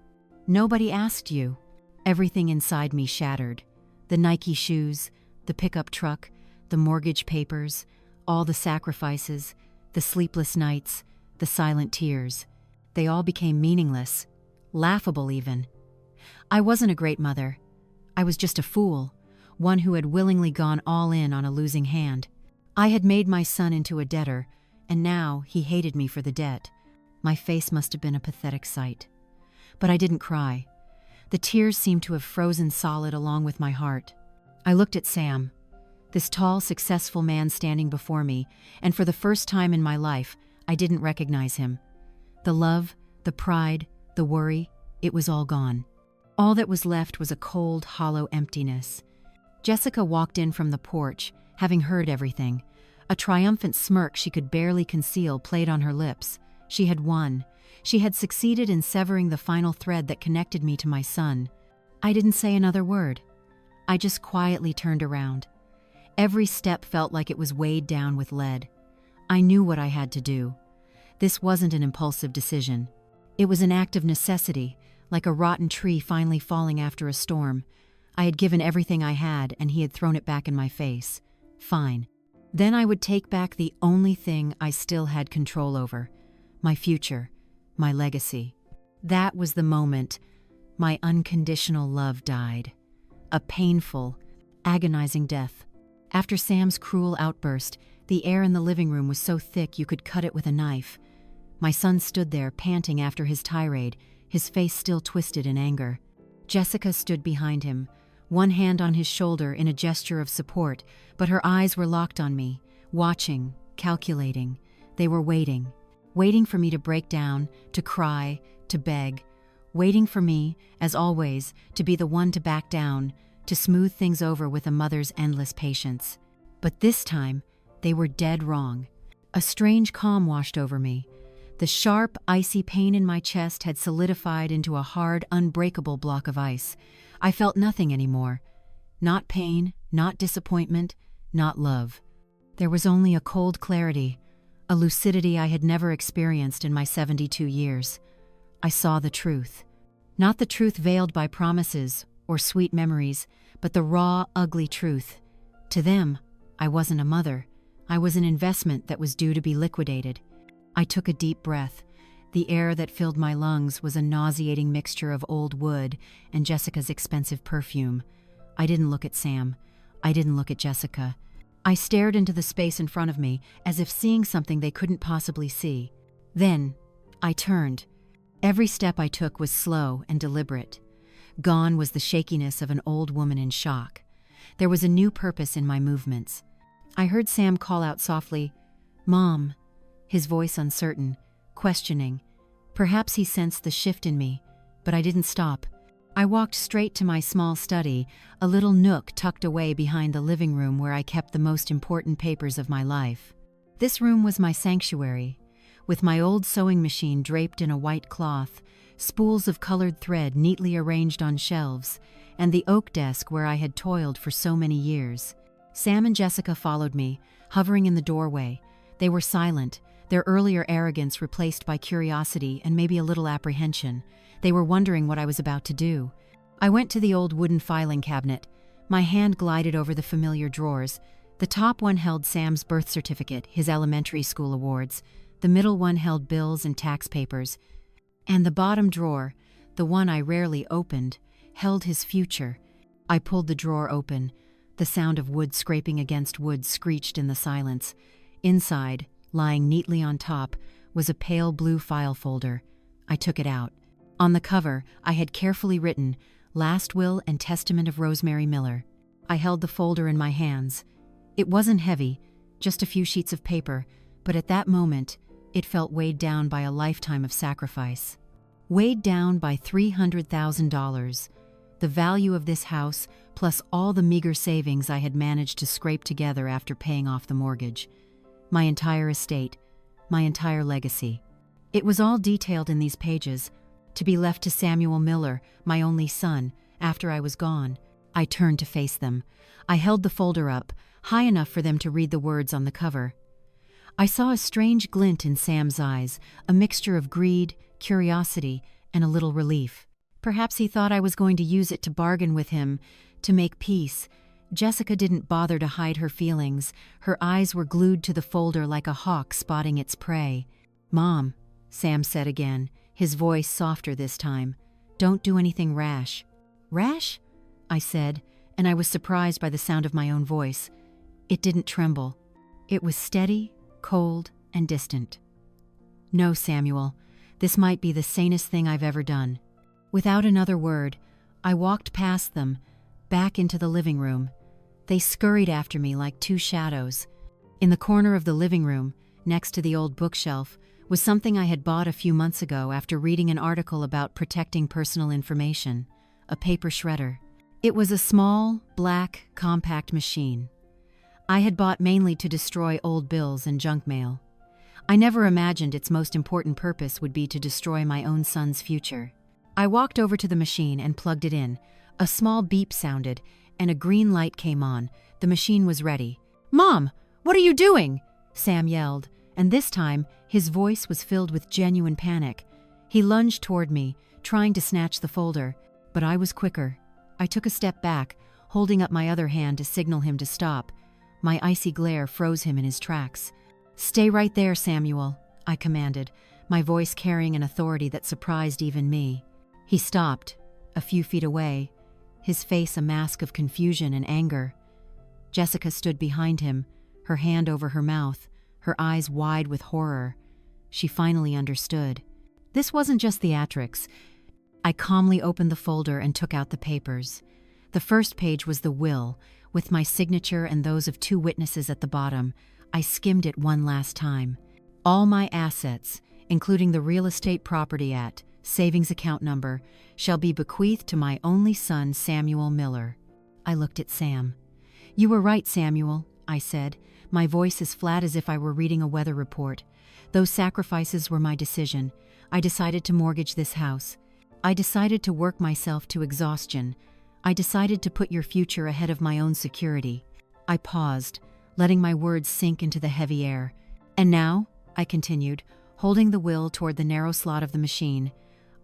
Nobody asked you." Everything inside me shattered. The Nike shoes, the pickup truck, the mortgage papers, all the sacrifices, the sleepless nights, the silent tears. They all became meaningless, laughable even. I wasn't a great mother. I was just a fool, one who had willingly gone all in on a losing hand. I had made my son into a debtor, and now he hated me for the debt. My face must have been a pathetic sight. But I didn't cry. The tears seemed to have frozen solid along with my heart. I looked at Sam, this tall, successful man standing before me, and for the first time in my life, I didn't recognize him. The love, the pride, the worry, it was all gone. All that was left was a cold, hollow emptiness. Jessica walked in from the porch, having heard everything. A triumphant smirk she could barely conceal played on her lips. She had won. She had succeeded in severing the final thread that connected me to my son. I didn't say another word. I just quietly turned around. Every step felt like it was weighed down with lead. I knew what I had to do. This wasn't an impulsive decision. It was an act of necessity, like a rotten tree finally falling after a storm. I had given everything I had, and he had thrown it back in my face. Fine. Then I would take back the only thing I still had control over. My future. My legacy. That was the moment my unconditional love died. A painful, agonizing death. After Sam's cruel outburst, the air in the living room was so thick you could cut it with a knife. My son stood there, panting after his tirade, his face still twisted in anger. Jessica stood behind him, one hand on his shoulder in a gesture of support, but her eyes were locked on me, watching, calculating. They were waiting. Waiting for me to break down, to cry, to beg. Waiting for me, as always, to be the one to back down, to smooth things over with a mother's endless patience. But this time, they were dead wrong. A strange calm washed over me. The sharp, icy pain in my chest had solidified into a hard, unbreakable block of ice. I felt nothing anymore. Not pain, not disappointment, not love. There was only a cold clarity, a lucidity I had never experienced in my 72 years. I saw the truth. Not the truth veiled by promises or sweet memories, but the raw, ugly truth. To them, I wasn't a mother. I was an investment that was due to be liquidated. I took a deep breath. The air that filled my lungs was a nauseating mixture of old wood and Jessica's expensive perfume. I didn't look at Sam. I didn't look at Jessica. I stared into the space in front of me as if seeing something they couldn't possibly see. Then, I turned. Every step I took was slow and deliberate. Gone was the shakiness of an old woman in shock. There was a new purpose in my movements. I heard Sam call out softly, "Mom," his voice uncertain, questioning. Perhaps he sensed the shift in me, but I didn't stop. I walked straight to my small study, a little nook tucked away behind the living room where I kept the most important papers of my life. This room was my sanctuary, with my old sewing machine draped in a white cloth, spools of colored thread neatly arranged on shelves, and the oak desk where I had toiled for so many years. Sam and Jessica followed me, hovering in the doorway. They were silent, their earlier arrogance replaced by curiosity and maybe a little apprehension. They were wondering what I was about to do. I went to the old wooden filing cabinet. My hand glided over the familiar drawers. The top one held Sam's birth certificate, his elementary school awards. The middle one held bills and tax papers. And the bottom drawer, the one I rarely opened, held his future. I pulled the drawer open. The sound of wood scraping against wood screeched in the silence. Inside, lying neatly on top, was a pale blue file folder. I took it out. On the cover, I had carefully written, "Last Will and Testament of Rosemary Miller." I held the folder in my hands. It wasn't heavy, just a few sheets of paper, but at that moment, it felt weighed down by a lifetime of sacrifice. Weighed down by $300,000, the value of this house, plus all the meager savings I had managed to scrape together after paying off the mortgage. My entire estate, my entire legacy. It was all detailed in these pages, to be left to Samuel Miller, my only son, after I was gone. I turned to face them. I held the folder up, high enough for them to read the words on the cover. I saw a strange glint in Sam's eyes, a mixture of greed, curiosity, and a little relief. Perhaps he thought I was going to use it to bargain with him, to make peace. Jessica didn't bother to hide her feelings. Her eyes were glued to the folder like a hawk spotting its prey. "Mom," Sam said again, his voice softer this time, "don't do anything rash." "Rash?" I said, and I was surprised by the sound of my own voice. It didn't tremble. It was steady, cold, and distant. "No, Samuel, this might be the sanest thing I've ever done." Without another word, I walked past them, back into the living room. They scurried after me like two shadows. In the corner of the living room, next to the old bookshelf, was something I had bought a few months ago after reading an article about protecting personal information, a paper shredder. It was a small, black, compact machine. I had bought mainly to destroy old bills and junk mail. I never imagined its most important purpose would be to destroy my own son's future. I walked over to the machine and plugged it in. A small beep sounded, and a green light came on. The machine was ready. "Mom, what are you doing?" Sam yelled, and this time, his voice was filled with genuine panic. He lunged toward me, trying to snatch the folder, but I was quicker. I took a step back, holding up my other hand to signal him to stop. My icy glare froze him in his tracks. "Stay right there, Samuel," I commanded, my voice carrying an authority that surprised even me. He stopped, a few feet away, his face a mask of confusion and anger. Jessica stood behind him, her hand over her mouth, her eyes wide with horror. She finally understood. This wasn't just theatrics. I calmly opened the folder and took out the papers. The first page was the will, with my signature and those of 2 witnesses at the bottom. I skimmed it one last time. All my assets, including the real estate property at savings account number, shall be bequeathed to my only son, Samuel Miller. I looked at Sam. "You were right, Samuel," I said. my voice as flat as if I were reading a weather report. Those sacrifices were my decision. I decided to mortgage this house. I decided to work myself to exhaustion. I decided to put your future ahead of my own security. I paused, letting my words sink into the heavy air. And now, I continued, holding the will toward the narrow slot of the machine,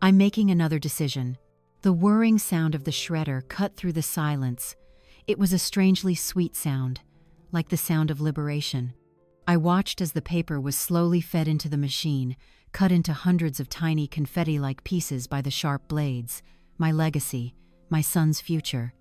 I'm making another decision. The whirring sound of the shredder cut through the silence. It was a strangely sweet sound, like the sound of liberation. I watched as the paper was slowly fed into the machine, cut into hundreds of tiny confetti-like pieces by the sharp blades. My legacy, my son's future.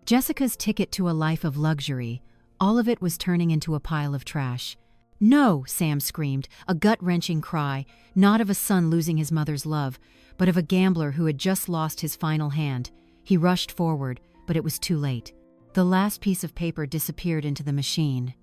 Jessica's ticket to a life of luxury, all of it was turning into a pile of trash. No, Sam screamed, a gut-wrenching cry, not of a son losing his mother's love, but of a gambler who had just lost his final hand. He rushed forward, but it was too late. The last piece of paper disappeared into the machine.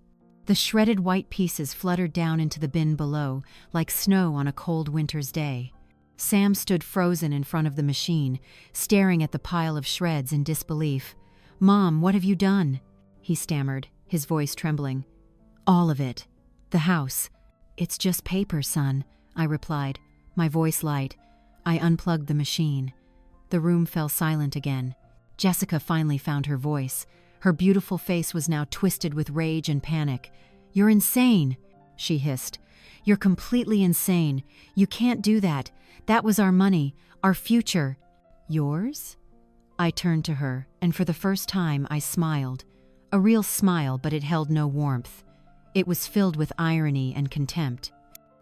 The shredded white pieces fluttered down into the bin below, like snow on a cold winter's day. Sam stood frozen in front of the machine, staring at the pile of shreds in disbelief. "Mom, what have you done?" he stammered, his voice trembling. "All of it. The house. It's just paper, son," I replied, my voice light. I unplugged the machine. The room fell silent again. Jessica finally found her voice. Her beautiful face was now twisted with rage and panic. "You're insane," she hissed. "You're completely insane. You can't do that. That was our money, our future." "Yours?" I turned to her, and for the first time I smiled. A real smile, but it held no warmth. It was filled with irony and contempt.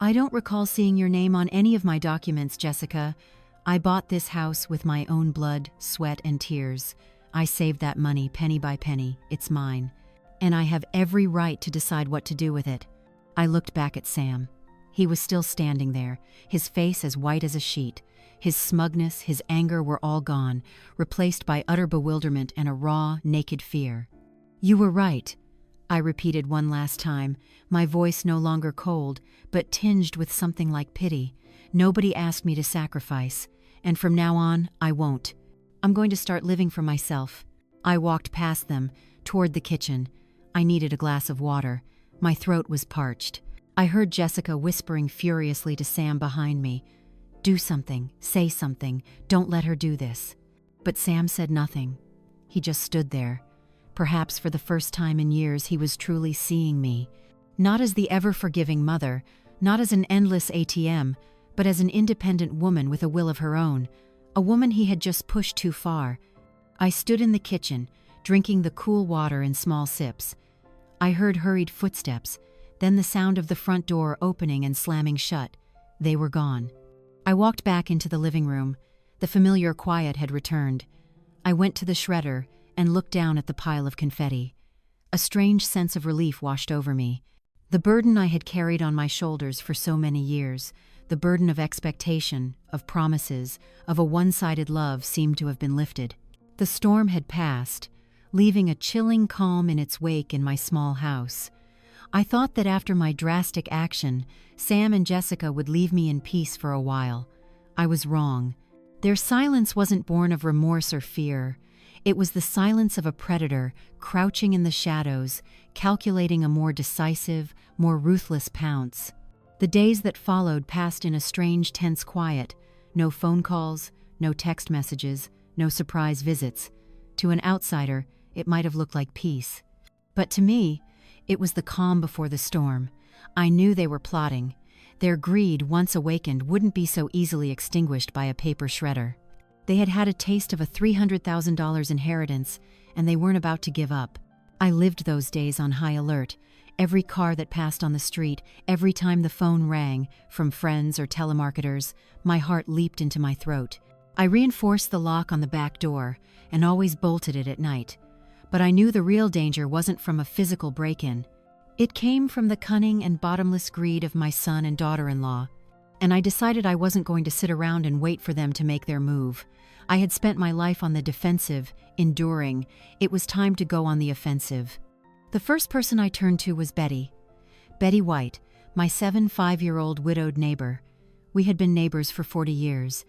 "I don't recall seeing your name on any of my documents, Jessica. I bought this house with my own blood, sweat, and tears. I saved that money penny by penny. It's mine. And I have every right to decide what to do with it." I looked back at Sam. He was still standing there, his face as white as a sheet. His smugness, his anger were all gone, replaced by utter bewilderment and a raw, naked fear. "You were right," I repeated one last time, my voice no longer cold, but tinged with something like pity. "Nobody asked me to sacrifice, and from now on, I won't. I'm going to start living for myself." I walked past them, toward the kitchen. I needed a glass of water. My throat was parched. I heard Jessica whispering furiously to Sam behind me. "Do something, say something, don't let her do this." But Sam said nothing. He just stood there. Perhaps for the first time in years he was truly seeing me. Not as the ever-forgiving mother, not as an endless ATM, but as an independent woman with a will of her own. A woman he had just pushed too far. I stood in the kitchen, drinking the cool water in small sips. I heard hurried footsteps, then the sound of the front door opening and slamming shut. They were gone. I walked back into the living room. The familiar quiet had returned. I went to the shredder and looked down at the pile of confetti. A strange sense of relief washed over me. The burden I had carried on my shoulders for so many years, the burden of expectation, of promises, of a one-sided love seemed to have been lifted. The storm had passed, leaving a chilling calm in its wake in my small house. I thought that after my drastic action, Sam and Jessica would leave me in peace for a while. I was wrong. Their silence wasn't born of remorse or fear. It was the silence of a predator, crouching in the shadows, calculating a more decisive, more ruthless pounce. The days that followed passed in a strange, tense quiet. No phone calls, no text messages, no surprise visits. To an outsider, it might have looked like peace. But to me, it was the calm before the storm. I knew they were plotting. Their greed, once awakened, wouldn't be so easily extinguished by a paper shredder. They had had a taste of a $300,000 inheritance, and they weren't about to give up. I lived those days on high alert. Every car that passed on the street, every time the phone rang, from friends or telemarketers, my heart leaped into my throat. I reinforced the lock on the back door, and always bolted it at night. But I knew the real danger wasn't from a physical break-in. It came from the cunning and bottomless greed of my son and daughter-in-law. And I decided I wasn't going to sit around and wait for them to make their move. I had spent my life on the defensive, enduring. It was time to go on the offensive. The first person I turned to was Betty. Betty White, my 5-year-old widowed neighbor. We had been neighbors for 40 years.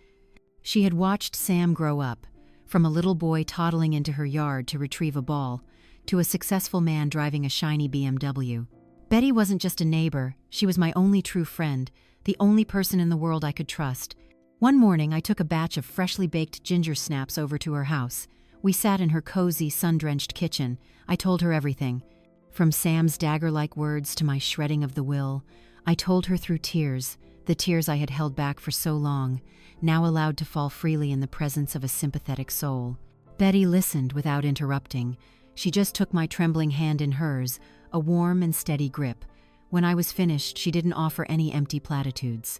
She had watched Sam grow up, from a little boy toddling into her yard to retrieve a ball, to a successful man driving a shiny BMW. Betty wasn't just a neighbor, she was my only true friend, the only person in the world I could trust. One morning, I took a batch of freshly baked ginger snaps over to her house. We sat in her cozy, sun-drenched kitchen. I told her everything. From Sam's dagger-like words to my shredding of the will, I told her through tears, the tears I had held back for so long, now allowed to fall freely in the presence of a sympathetic soul. Betty listened without interrupting. She just took my trembling hand in hers, a warm and steady grip. When I was finished, she didn't offer any empty platitudes.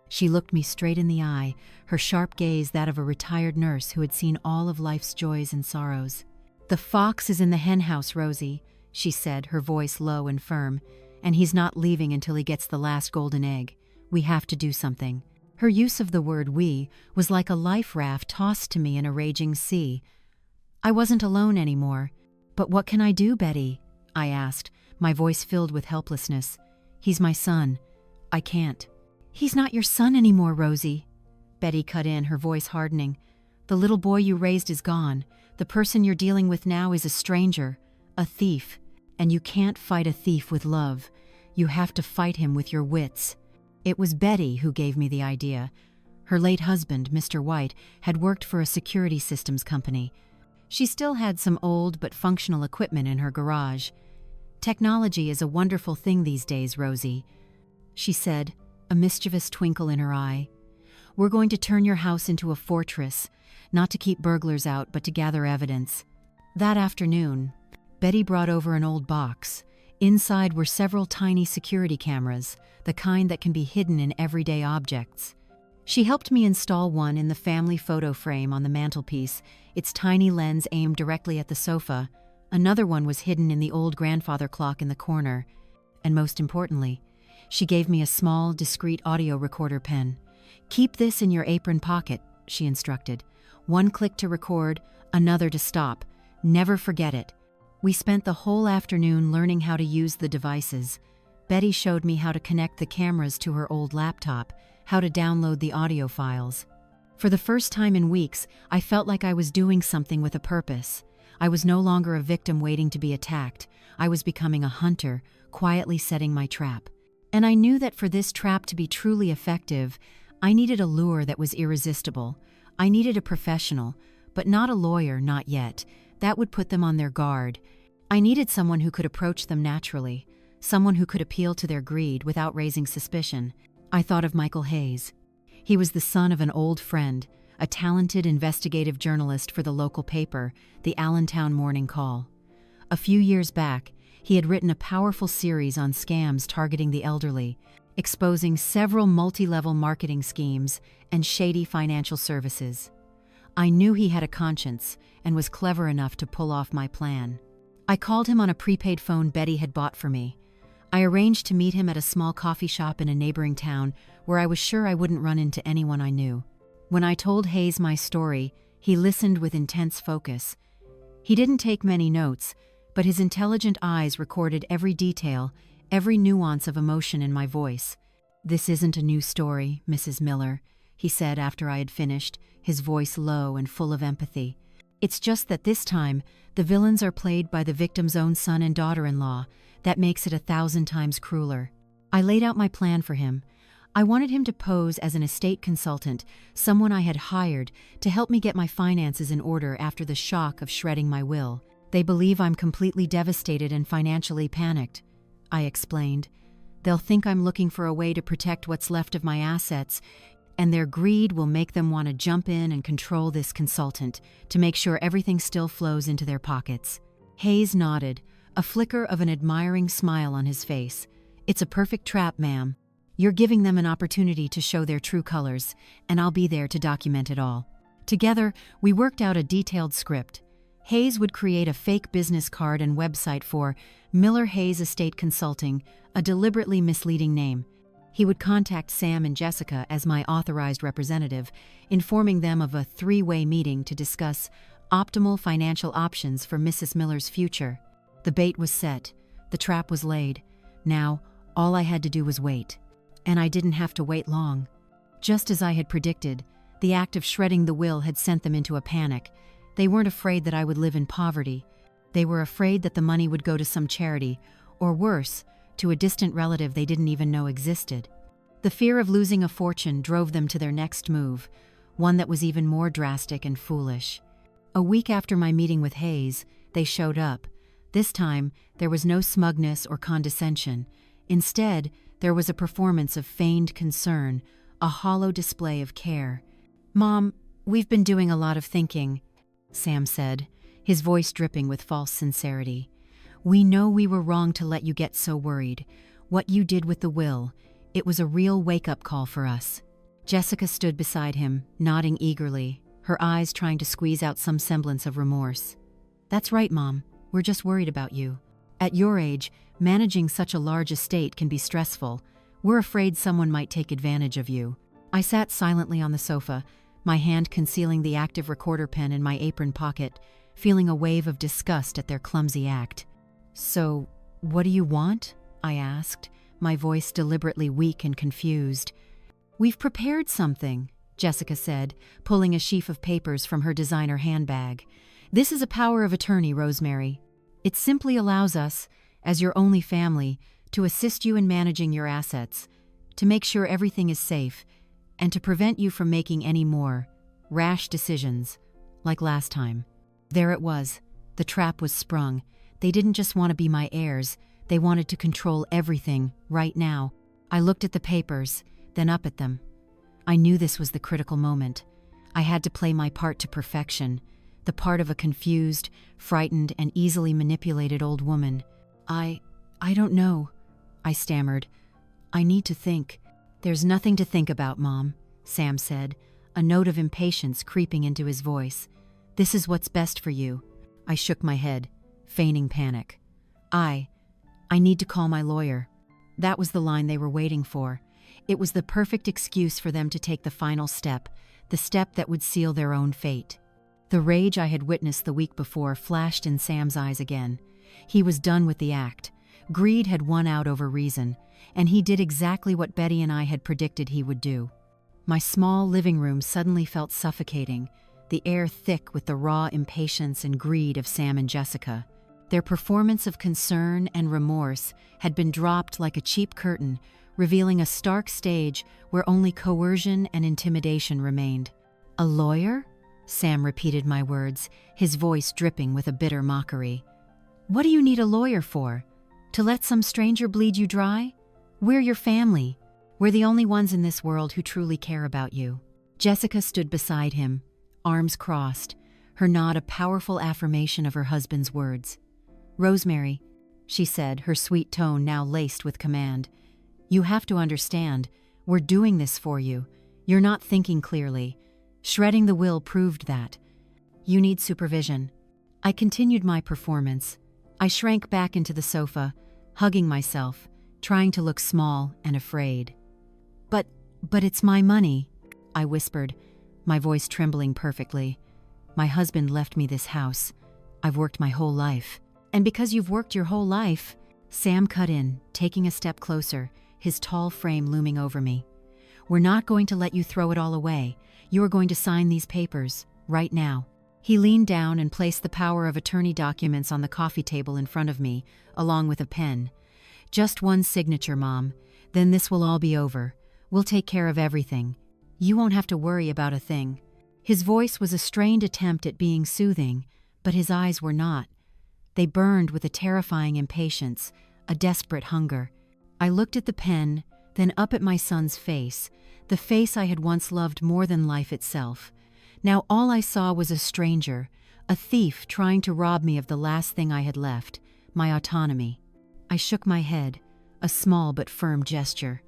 She looked me straight in the eye, her sharp gaze that of a retired nurse who had seen all of life's joys and sorrows. "The fox is in the henhouse, Rosie," she said, her voice low and firm, "and he's not leaving until he gets the last golden egg. We have to do something." Her use of the word "we" was like a life raft tossed to me in a raging sea. I wasn't alone anymore. "But what can I do, Betty?" I asked, my voice filled with helplessness. "He's my son. I can't." "He's not your son anymore, Rosie," Betty cut in, her voice hardening. "The little boy you raised is gone. The person you're dealing with now is a stranger, a thief. And you can't fight a thief with love. You have to fight him with your wits." It was Betty who gave me the idea. Her late husband, Mr. White, had worked for a security systems company. She still had some old but functional equipment in her garage. "Technology is a wonderful thing these days, Rosie," she said, a mischievous twinkle in her eye. "We're going to turn your house into a fortress, not to keep burglars out, but to gather evidence." That afternoon, Betty brought over an old box. Inside were several tiny security cameras, the kind that can be hidden in everyday objects. She helped me install one in the family photo frame on the mantelpiece, its tiny lens aimed directly at the sofa. Another one was hidden in the old grandfather clock in the corner. And most importantly, she gave me a small, discreet audio recorder pen. "Keep this in your apron pocket," she instructed. "One click to record, another to stop. Never forget it." We spent the whole afternoon learning how to use the devices. Betty showed me how to connect the cameras to her old laptop, how to download the audio files. For the first time in weeks, I felt like I was doing something with a purpose. I was no longer a victim waiting to be attacked. I was becoming a hunter, quietly setting my trap. And I knew that for this trap to be truly effective, I needed a lure that was irresistible. I needed a professional, but not a lawyer, not yet. That would put them on their guard. I needed someone who could approach them naturally, someone who could appeal to their greed without raising suspicion. I thought of Michael Hayes. He was the son of an old friend, a talented investigative journalist for the local paper, the Allentown Morning Call. A few years back, he had written a powerful series on scams targeting the elderly, exposing several multi-level marketing schemes and shady financial services. I knew he had a conscience and was clever enough to pull off my plan. I called him on a prepaid phone Betty had bought for me. I arranged to meet him at a small coffee shop in a neighboring town where I was sure I wouldn't run into anyone I knew. When I told Hayes my story, he listened with intense focus. He didn't take many notes, but his intelligent eyes recorded every detail, every nuance of emotion in my voice. "This isn't a new story, Mrs. Miller," he said after I had finished, his voice low and full of empathy. "It's just that this time, the villains are played by the victim's own son and daughter-in-law. That makes it 1,000 times crueler." I laid out my plan for him. I wanted him to pose as an estate consultant, someone I had hired to help me get my finances in order after the shock of shredding my will. "They believe I'm completely devastated and financially panicked," I explained. "They'll think I'm looking for a way to protect what's left of my assets, and their greed will make them want to jump in and control this consultant to make sure everything still flows into their pockets." Hayes nodded, a flicker of an admiring smile on his face. "It's a perfect trap, ma'am. You're giving them an opportunity to show their true colors, and I'll be there to document it all." Together, we worked out a detailed script. Hayes would create a fake business card and website for Miller Hayes Estate Consulting, a deliberately misleading name. He would contact Sam and Jessica as my authorized representative, informing them of a 3-way meeting to discuss optimal financial options for Mrs. Miller's future. The bait was set. The trap was laid. Now, all I had to do was wait. And I didn't have to wait long. Just as I had predicted, the act of shredding the will had sent them into a panic. They weren't afraid that I would live in poverty. They were afraid that the money would go to some charity, or worse, to a distant relative they didn't even know existed. The fear of losing a fortune drove them to their next move, one that was even more drastic and foolish. A week after my meeting with Hayes, they showed up. This time, there was no smugness or condescension. Instead, there was a performance of feigned concern, a hollow display of care. "Mom, we've been doing a lot of thinking," Sam said, his voice dripping with false sincerity. "We know we were wrong to let you get so worried. What you did with the will, it was a real wake-up call for us." Jessica stood beside him, nodding eagerly, her eyes trying to squeeze out some semblance of remorse. "That's right, Mom. We're just worried about you. At your age, managing such a large estate can be stressful. We're afraid someone might take advantage of you." I sat silently on the sofa, my hand concealing the active recorder pen in my apron pocket, feeling a wave of disgust at their clumsy act. "So, what do you want?" I asked, my voice deliberately weak and confused. "We've prepared something," Jessica said, pulling a sheaf of papers from her designer handbag. "This is a power of attorney, Rosemary. It simply allows us, as your only family, to assist you in managing your assets, to make sure everything is safe, and to prevent you from making any more rash decisions, like last time." There it was. The trap was sprung. They didn't just want to be my heirs, they wanted to control everything, right now. I looked at the papers, then up at them. I knew this was the critical moment. I had to play my part to perfection, the part of a confused, frightened, and easily manipulated old woman. I don't know," I stammered. "I need to think." "There's nothing to think about, Mom," Sam said, a note of impatience creeping into his voice. "This is what's best for you." I shook my head, feigning panic. I need to call my lawyer." That was the line they were waiting for. It was the perfect excuse for them to take the final step, the step that would seal their own fate. The rage I had witnessed the week before flashed in Sam's eyes again. He was done with the act. Greed had won out over reason, and he did exactly what Betty and I had predicted he would do. My small living room suddenly felt suffocating, the air thick with the raw impatience and greed of Sam and Jessica. Their performance of concern and remorse had been dropped like a cheap curtain, revealing a stark stage where only coercion and intimidation remained. "A lawyer?" Sam repeated my words, his voice dripping with a bitter mockery. "What do you need a lawyer for? To let some stranger bleed you dry? We're your family. We're the only ones in this world who truly care about you." Jessica stood beside him, arms crossed, her nod a powerful affirmation of her husband's words. "Rosemary," she said, her sweet tone now laced with command, "you have to understand, we're doing this for you. You're not thinking clearly. Shredding the will proved that. You need supervision." I continued my performance. I shrank back into the sofa, hugging myself, trying to look small and afraid. But it's my money," I whispered, my voice trembling perfectly. "My husband left me this house. I've worked my whole life." "And because you've worked your whole life," Sam cut in, taking a step closer, his tall frame looming over me. "We're not going to let you throw it all away. You are going to sign these papers, right now." He leaned down and placed the power of attorney documents on the coffee table in front of me, along with a pen. "Just one signature, Mom. Then this will all be over. We'll take care of everything. You won't have to worry about a thing." His voice was a strained attempt at being soothing, but his eyes were not. They burned with a terrifying impatience, a desperate hunger. I looked at the pen, then up at my son's face, the face I had once loved more than life itself. Now all I saw was a stranger, a thief trying to rob me of the last thing I had left, my autonomy. I shook my head, a small but firm gesture.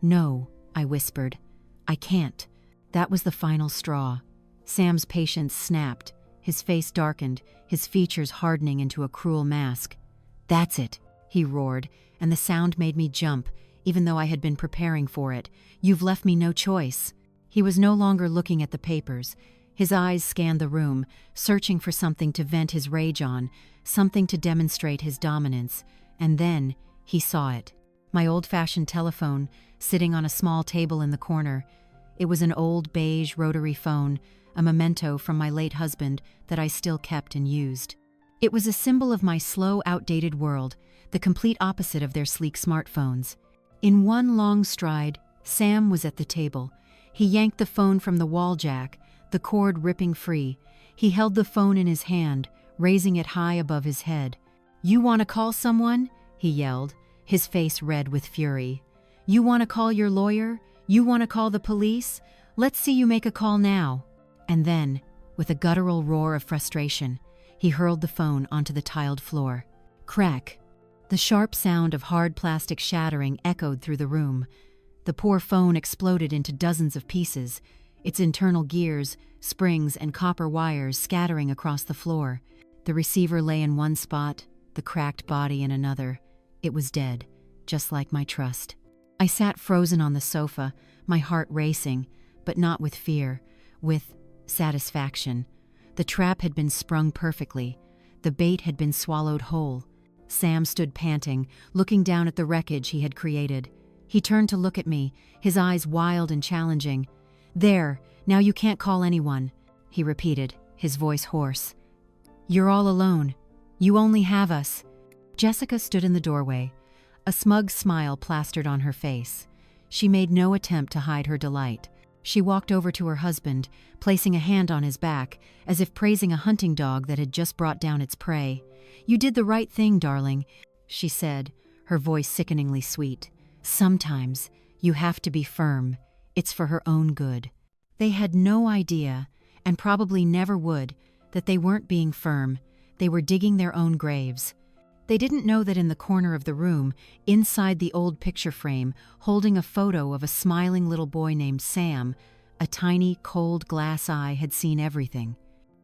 "No," I whispered. "I can't." That was the final straw. Sam's patience snapped, his face darkened, his features hardening into a cruel mask. "That's it," he roared, and the sound made me jump, even though I had been preparing for it. "You've left me no choice." He was no longer looking at the papers. His eyes scanned the room, searching for something to vent his rage on, something to demonstrate his dominance, and then he saw it. My old-fashioned telephone, sitting on a small table in the corner. It was an old beige rotary phone, a memento from my late husband that I still kept and used. It was a symbol of my slow, outdated world, the complete opposite of their sleek smartphones. In one long stride, Sam was at the table. He yanked the phone from the wall jack, the cord ripping free. He held the phone in his hand, raising it high above his head. "You want to call someone?" he yelled, his face red with fury. "You want to call your lawyer? You want to call the police? Let's see you make a call now." And then, with a guttural roar of frustration, he hurled the phone onto the tiled floor. Crack! The sharp sound of hard plastic shattering echoed through the room. The poor phone exploded into dozens of pieces, its internal gears, springs, and copper wires scattering across the floor. The receiver lay in one spot, the cracked body in another. It was dead, just like my trust. I sat frozen on the sofa, my heart racing, but not with fear, with satisfaction. The trap had been sprung perfectly. The bait had been swallowed whole. Sam stood panting, looking down at the wreckage he had created. He turned to look at me, his eyes wild and challenging. "There, now you can't call anyone," he repeated, his voice hoarse. "You're all alone. You only have us." Jessica stood in the doorway, a smug smile plastered on her face. She made no attempt to hide her delight. She walked over to her husband, placing a hand on his back, as if praising a hunting dog that had just brought down its prey. "You did the right thing, darling," she said, her voice sickeningly sweet. "Sometimes you have to be firm. It's for her own good." They had no idea, and probably never would, that they weren't being firm. They were digging their own graves. They didn't know that in the corner of the room, inside the old picture frame, holding a photo of a smiling little boy named Sam, a tiny, cold glass eye had seen everything.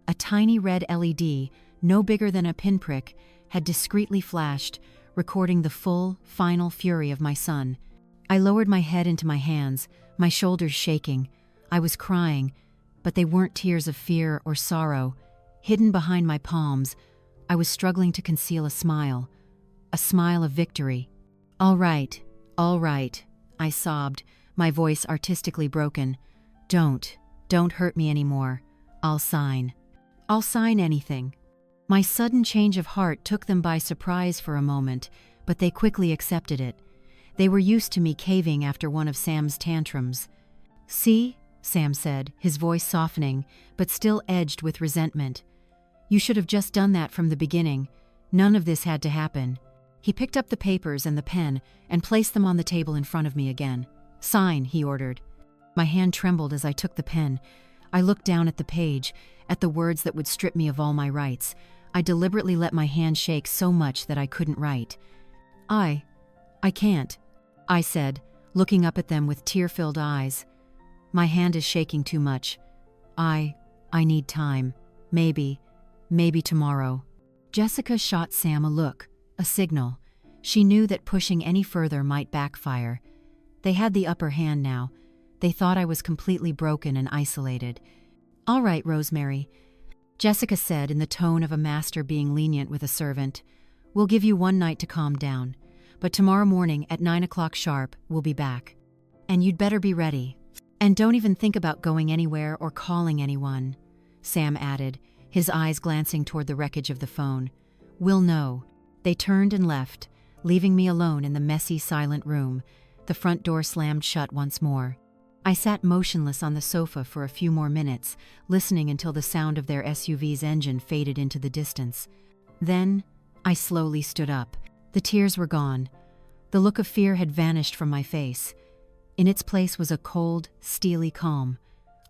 A tiny red LED, no bigger than a pinprick, had discreetly flashed, recording the full, final fury of my son. I lowered my head into my hands, my shoulders shaking. I was crying, but they weren't tears of fear or sorrow. Hidden behind my palms, I was struggling to conceal a smile of victory. All right," I sobbed, my voice artistically broken. Don't hurt me anymore. I'll sign anything." My sudden change of heart took them by surprise for a moment, but they quickly accepted it. They were used to me caving after one of Sam's tantrums. "See," Sam said, his voice softening, but still edged with resentment. "You should have just done that from the beginning. None of this had to happen." He picked up the papers and the pen and placed them on the table in front of me again. "Sign," he ordered. My hand trembled as I took the pen. I looked down at the page, at the words that would strip me of all my rights. I deliberately let my hand shake so much that I couldn't write. I can't," I said, looking up at them with tear-filled eyes. "My hand is shaking too much. I need time. Maybe tomorrow." Jessica shot Sam a look, a signal. She knew that pushing any further might backfire. They had the upper hand now. They thought I was completely broken and isolated. "All right, Rosemary," Jessica said in the tone of a master being lenient with a servant. "We'll give you one night to calm down. But tomorrow morning at 9 o'clock sharp, we'll be back. And you'd better be ready. And don't even think about going anywhere or calling anyone," Sam added, his eyes glancing toward the wreckage of the phone. "We'll know." They turned and left, leaving me alone in the messy, silent room. The front door slammed shut once more. I sat motionless on the sofa for a few more minutes, listening until the sound of their SUV's engine faded into the distance. Then, I slowly stood up. The tears were gone. The look of fear had vanished from my face. In its place was a cold, steely calm.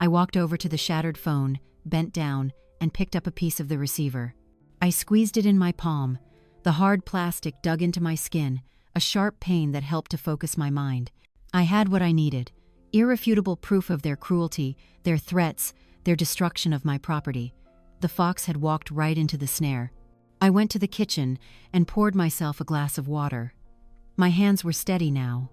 I walked over to the shattered phone, bent down, and picked up a piece of the receiver. I squeezed it in my palm. The hard plastic dug into my skin, a sharp pain that helped to focus my mind. I had what I needed. Irrefutable proof of their cruelty, their threats, their destruction of my property. The fox had walked right into the snare. I went to the kitchen and poured myself a glass of water. My hands were steady now.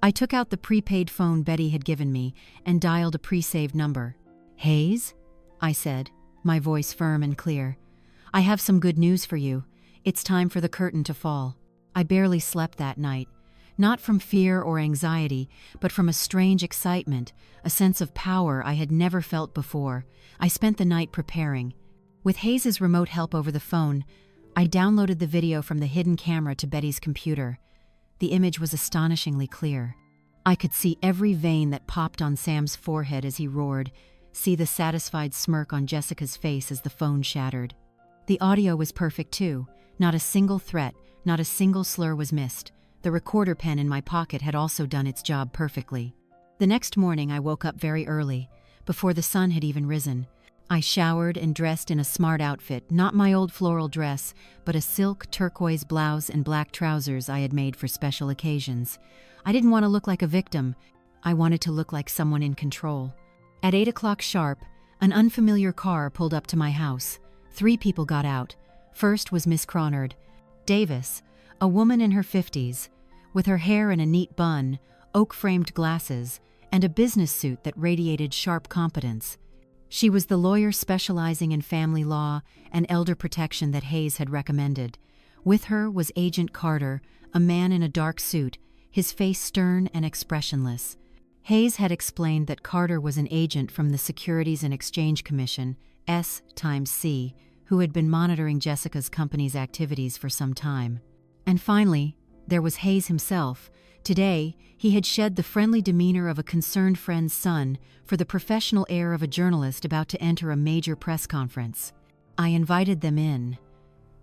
I took out the prepaid phone Betty had given me and dialed a pre-saved number. "Hayes?" I said, my voice firm and clear. "I have some good news for you. It's time for the curtain to fall." I barely slept that night. Not from fear or anxiety, but from a strange excitement, a sense of power I had never felt before. I spent the night preparing. With Hayes's remote help over the phone, I downloaded the video from the hidden camera to Betty's computer. The image was astonishingly clear. I could see every vein that popped on Sam's forehead as he roared, see the satisfied smirk on Jessica's face as the phone shattered. The audio was perfect too. Not a single threat, not a single slur was missed. The recorder pen in my pocket had also done its job perfectly. The next morning I woke up very early, before the sun had even risen. I showered and dressed in a smart outfit, not my old floral dress, but a silk turquoise blouse and black trousers I had made for special occasions. I didn't want to look like a victim. I wanted to look like someone in control. At 8 o'clock sharp, an unfamiliar car pulled up to my house. 3 people got out. First was Miss Cronard Davis, a woman in her 50s, with her hair in a neat bun, oak-framed glasses, and a business suit that radiated sharp competence. She was the lawyer specializing in family law and elder protection that Hayes had recommended. With her was Agent Carter, a man in a dark suit, his face stern and expressionless. Hayes had explained that Carter was an agent from the Securities and Exchange Commission, S×C, who had been monitoring Jessica's company's activities for some time. And finally, there was Hayes himself. Today, he had shed the friendly demeanor of a concerned friend's son for the professional air of a journalist about to enter a major press conference. I invited them in.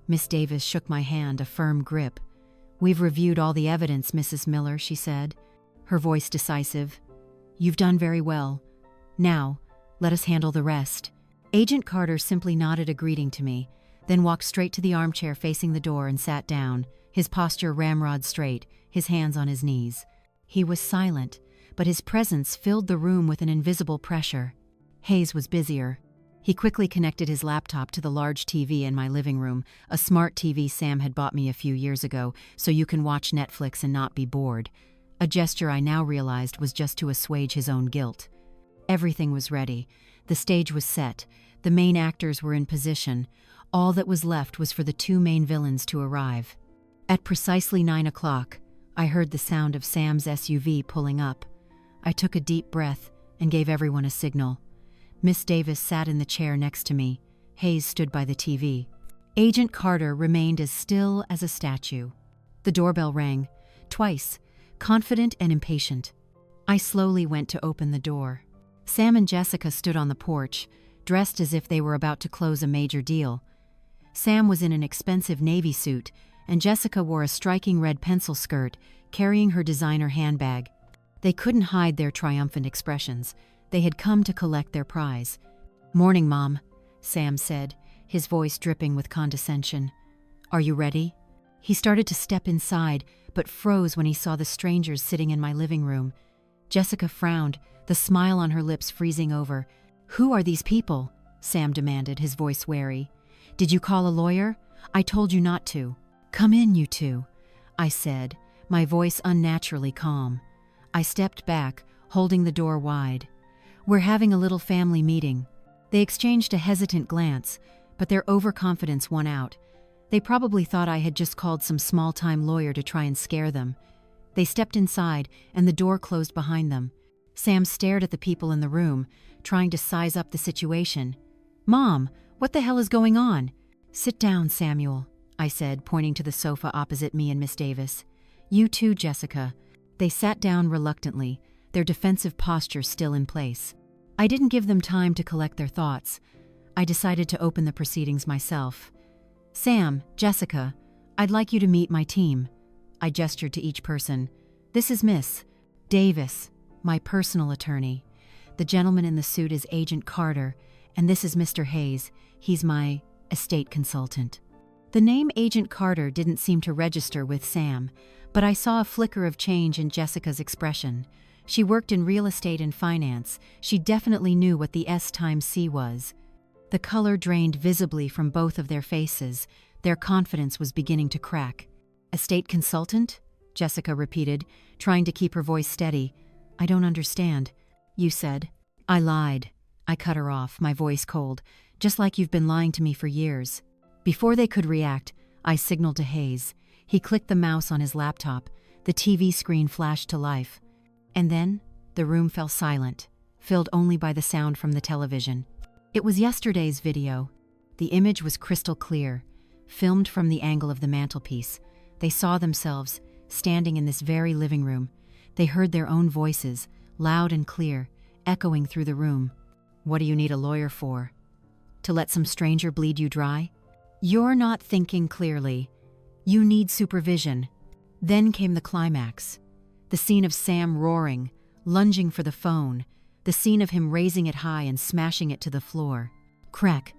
Miss Davis shook my hand, a firm grip. "We've reviewed all the evidence, Mrs. Miller," she said, her voice decisive. "You've done very well. Now, let us handle the rest." Agent Carter simply nodded a greeting to me, then walked straight to the armchair facing the door and sat down, his posture ramrod straight, his hands on his knees. He was silent, but his presence filled the room with an invisible pressure. Hayes was busier. He quickly connected his laptop to the large TV in my living room, a smart TV Sam had bought me a few years ago, so you can watch Netflix and not be bored. A gesture I now realized was just to assuage his own guilt. Everything was ready. The stage was set. The main actors were in position. All that was left was for the 2 main villains to arrive. At precisely 9 o'clock, I heard the sound of Sam's SUV pulling up. I took a deep breath and gave everyone a signal. Miss Davis sat in the chair next to me. Hayes stood by the TV. Agent Carter remained as still as a statue. The doorbell rang, twice, confident and impatient. I slowly went to open the door. Sam and Jessica stood on the porch, dressed as if they were about to close a major deal. Sam was in an expensive navy suit, and Jessica wore a striking red pencil skirt, carrying her designer handbag. They couldn't hide their triumphant expressions. They had come to collect their prize. "Morning, Mom," Sam said, his voice dripping with condescension. "Are you ready?" He started to step inside, but froze when he saw the strangers sitting in my living room. Jessica frowned, the smile on her lips freezing over. "Who are these people?" Sam demanded, his voice wary. "Did you call a lawyer? I told you not to." "Come in, you two," I said, my voice unnaturally calm. I stepped back, holding the door wide. "We're having a little family meeting." They exchanged a hesitant glance, but their overconfidence won out. They probably thought I had just called some small-time lawyer to try and scare them. They stepped inside, and the door closed behind them. Sam stared at the people in the room, trying to size up the situation. "Mom, what the hell is going on?" "Sit down, Samuel," I said, pointing to the sofa opposite me and Miss Davis. "You too, Jessica." They sat down reluctantly, their defensive posture still in place. I didn't give them time to collect their thoughts. I decided to open the proceedings myself. "Sam, Jessica, I'd like you to meet my team." I gestured to each person. "This is Miss Davis, my personal attorney. The gentleman in the suit is Agent Carter, and this is Mr. Hayes. He's my estate consultant." The name Agent Carter didn't seem to register with Sam, but I saw a flicker of change in Jessica's expression. She worked in real estate and finance. She definitely knew what the S×C was. The color drained visibly from both of their faces. Their confidence was beginning to crack. "Estate consultant?" Jessica repeated, trying to keep her voice steady. "I don't understand." "You said." "I lied." I cut her off, my voice cold. "Just like you've been lying to me for years." Before they could react, I signaled to Hayes. He clicked the mouse on his laptop. The TV screen flashed to life. And then, the room fell silent, filled only by the sound from the television. It was yesterday's video. The image was crystal clear, filmed from the angle of the mantelpiece. They saw themselves, standing in this very living room. They heard their own voices, loud and clear, echoing through the room. "What do you need a lawyer for? To let some stranger bleed you dry? You're not thinking clearly. You need supervision." Then came the climax. The scene of Sam roaring, lunging for the phone, the scene of him raising it high and smashing it to the floor. Crack!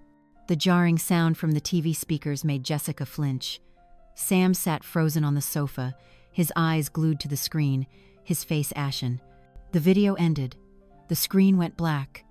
The jarring sound from the TV speakers made Jessica flinch. Sam sat frozen on the sofa, his eyes glued to the screen, his face ashen. The video ended. The screen went black.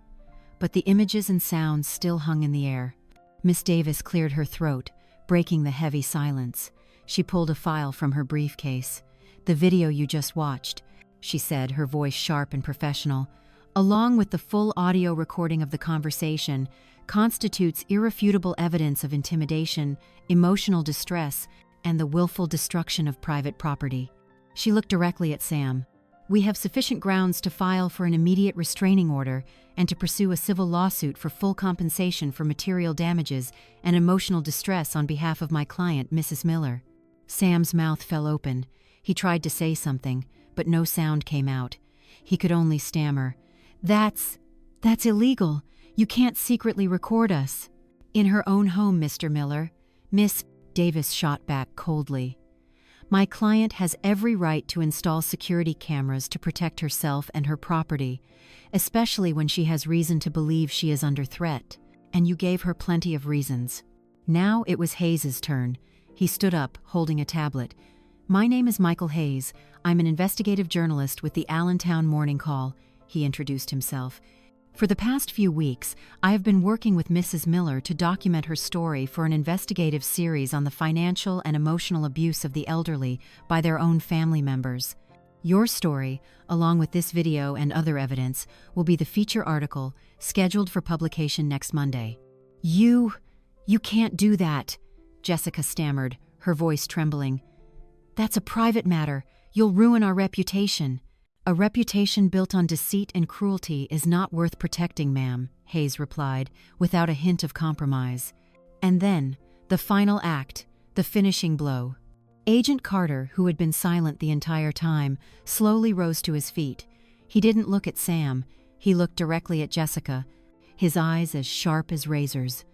But the images and sounds still hung in the air. Miss Davis cleared her throat, breaking the heavy silence. She pulled a file from her briefcase. "The video you just watched," she said, her voice sharp and professional, "along with the full audio recording of the conversation, constitutes irrefutable evidence of intimidation, emotional distress, and the willful destruction of private property." She looked directly at Sam. "We have sufficient grounds to file for an immediate restraining order and to pursue a civil lawsuit for full compensation for material damages and emotional distress on behalf of my client, Mrs. Miller." Sam's mouth fell open. He tried to say something, but no sound came out. He could only stammer, That's illegal. You can't secretly record us." "In her own home, Mr. Miller," Miss Davis shot back coldly. "My client has every right to install security cameras to protect herself and her property, especially when she has reason to believe she is under threat. And you gave her plenty of reasons." Now it was Hayes's turn. He stood up, holding a tablet. "My name is Michael Hayes. I'm an investigative journalist with the Allentown Morning Call," he introduced himself. "For the past few weeks, I have been working with Mrs. Miller to document her story for an investigative series on the financial and emotional abuse of the elderly by their own family members. Your story, along with this video and other evidence, will be the feature article scheduled for publication next Monday." You can't do that," Jessica stammered, her voice trembling. "That's a private matter. You'll ruin our reputation." "A reputation built on deceit and cruelty is not worth protecting, ma'am," Hayes replied, without a hint of compromise. And then, the final act, the finishing blow. Agent Carter, who had been silent the entire time, slowly rose to his feet. He didn't look at Sam. He looked directly at Jessica, his eyes as sharp as razors.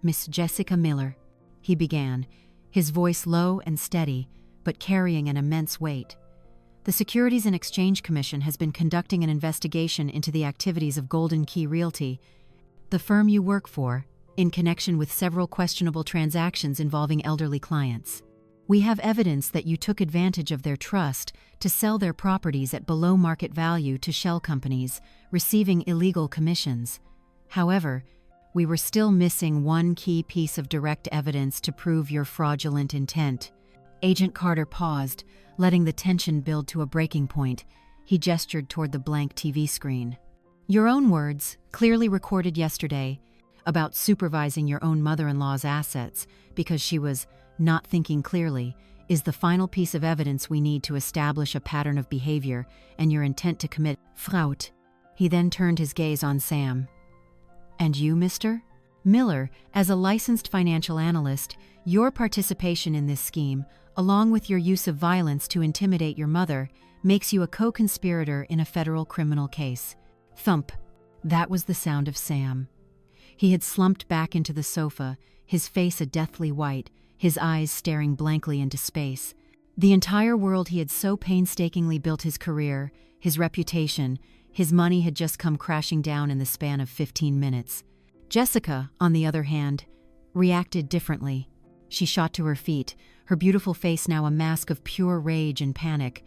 "Miss Jessica Miller," he began, his voice low and steady, but carrying an immense weight. "The Securities and Exchange Commission has been conducting an investigation into the activities of Golden Key Realty, the firm you work for, in connection with several questionable transactions involving elderly clients. We have evidence that you took advantage of their trust to sell their properties at below market value to shell companies, receiving illegal commissions. However, we were still missing one key piece of direct evidence to prove your fraudulent intent." Agent Carter paused, letting the tension build to a breaking point. He gestured toward the blank TV screen. "Your own words, clearly recorded yesterday, about supervising your own mother-in-law's assets because she was not thinking clearly, is the final piece of evidence we need to establish a pattern of behavior and your intent to commit fraud." He then turned his gaze on Sam. "And you, Mr. Miller, as a licensed financial analyst, your participation in this scheme, along with your use of violence to intimidate your mother, makes you a co-conspirator in a federal criminal case." Thump. That was the sound of Sam. He had slumped back into the sofa, his face a deathly white, his eyes staring blankly into space. The entire world he had so painstakingly built his career, his reputation, his money had just come crashing down in the span of 15 minutes. Jessica, on the other hand, reacted differently. She shot to her feet, her beautiful face now a mask of pure rage and panic.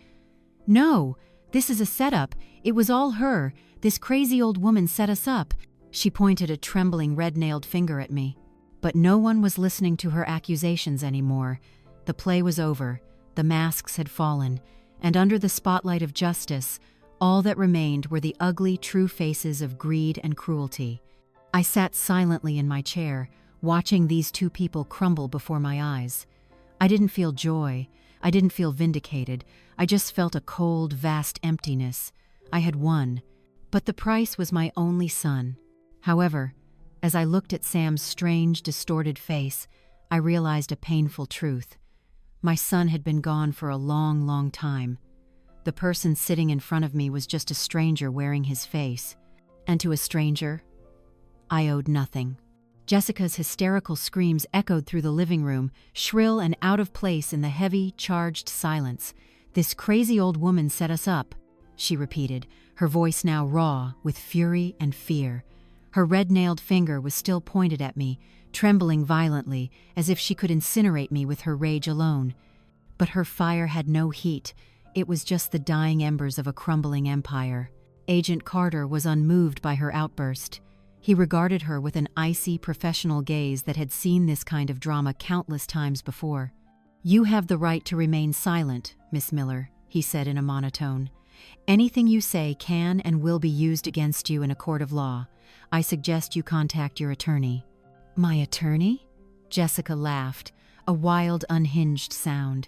"No, this is a setup. It was all her. This crazy old woman set us up." She pointed a trembling red-nailed finger at me. But no one was listening to her accusations anymore. The play was over, the masks had fallen, and under the spotlight of justice, all that remained were the ugly, true faces of greed and cruelty. I sat silently in my chair, watching these two people crumble before my eyes. I didn't feel joy. I didn't feel vindicated. I just felt a cold, vast emptiness. I had won, but the price was my only son. However, As I looked at Sam's strange, distorted face, I realized a painful truth. My son had been gone for a long, long time. The person sitting in front of me was just a stranger wearing his face. And to a stranger, I owed nothing. Jessica's hysterical screams echoed through the living room, shrill and out of place in the heavy, charged silence. "This crazy old woman set us up," she repeated, her voice now raw with fury and fear. Her red-nailed finger was still pointed at me, trembling violently, as if she could incinerate me with her rage alone. But her fire had no heat. It was just the dying embers of a crumbling empire. Agent Carter was unmoved by her outburst. He regarded her with an icy, professional gaze that had seen this kind of drama countless times before. "You have the right to remain silent, Miss Miller," he said in a monotone. "Anything you say can and will be used against you in a court of law. I suggest you contact your attorney." "My attorney?" Jessica laughed, a wild, unhinged sound.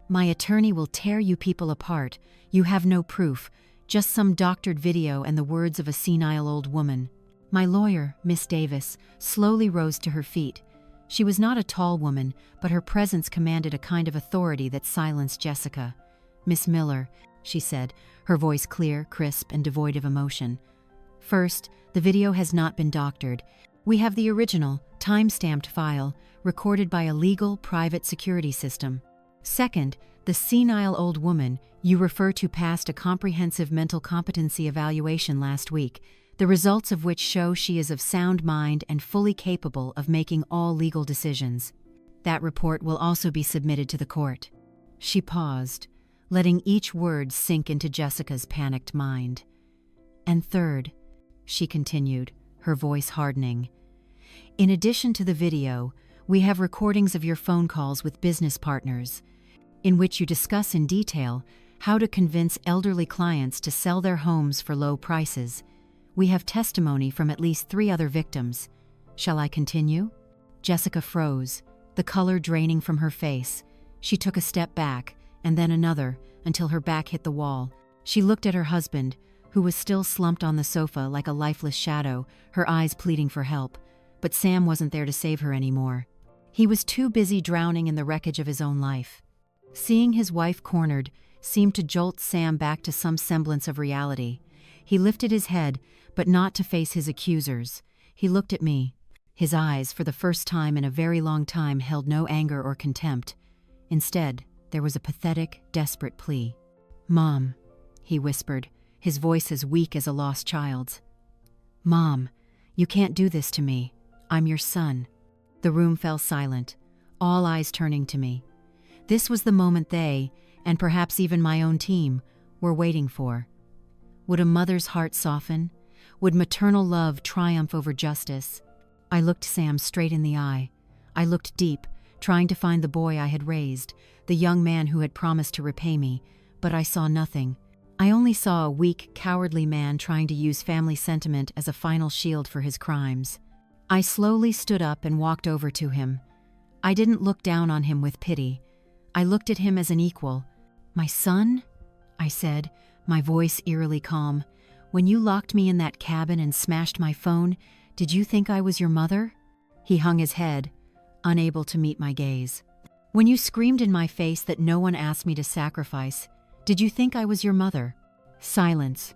"My attorney will tear you people apart. You have no proof, just some doctored video and the words of a senile old woman." My lawyer, Miss Davis, slowly rose to her feet. She was not a tall woman, but her presence commanded a kind of authority that silenced Jessica. "Miss Miller," she said, her voice clear, crisp, and devoid of emotion. "First, the video has not been doctored. We have the original, time-stamped file, recorded by a legal, private security system. Second, the senile old woman you refer to passed a comprehensive mental competency evaluation last week, the results of which show she is of sound mind and fully capable of making all legal decisions. That report will also be submitted to the court." She paused, letting each word sink into Jessica's panicked mind. "And third," she continued, her voice hardening, "in addition to the video, we have recordings of your phone calls with business partners, in which you discuss in detail how to convince elderly clients to sell their homes for low prices. We have testimony from at least 3 other victims. Shall I continue?" Jessica froze, the color draining from her face. She took a step back, and then another, until her back hit the wall. She looked at her husband, who was still slumped on the sofa like a lifeless shadow, her eyes pleading for help. But Sam wasn't there to save her anymore. He was too busy drowning in the wreckage of his own life. Seeing his wife cornered seemed to jolt Sam back to some semblance of reality. He lifted his head, but not to face his accusers. He looked at me. His eyes, for the first time in a very long time, held no anger or contempt. Instead, there was a pathetic, desperate plea. "Mom," he whispered, his voice as weak as a lost child's. "Mom, you can't do this to me. I'm your son." The room fell silent, all eyes turning to me. This was the moment they, and perhaps even my own team, were waiting for. Would a mother's heart soften? Would maternal love triumph over justice? I looked Sam straight in the eye. I looked deep, trying to find the boy I had raised, the young man who had promised to repay me, but I saw nothing. I only saw a weak, cowardly man trying to use family sentiment as a final shield for his crimes. I slowly stood up and walked over to him. I didn't look down on him with pity. I looked at him as an equal. "My son?" I said, my voice eerily calm. "When you locked me in that cabin and smashed my phone, did you think I was your mother?" He hung his head, unable to meet my gaze. "When you screamed in my face that no one asked me to sacrifice, did you think I was your mother?" Silence.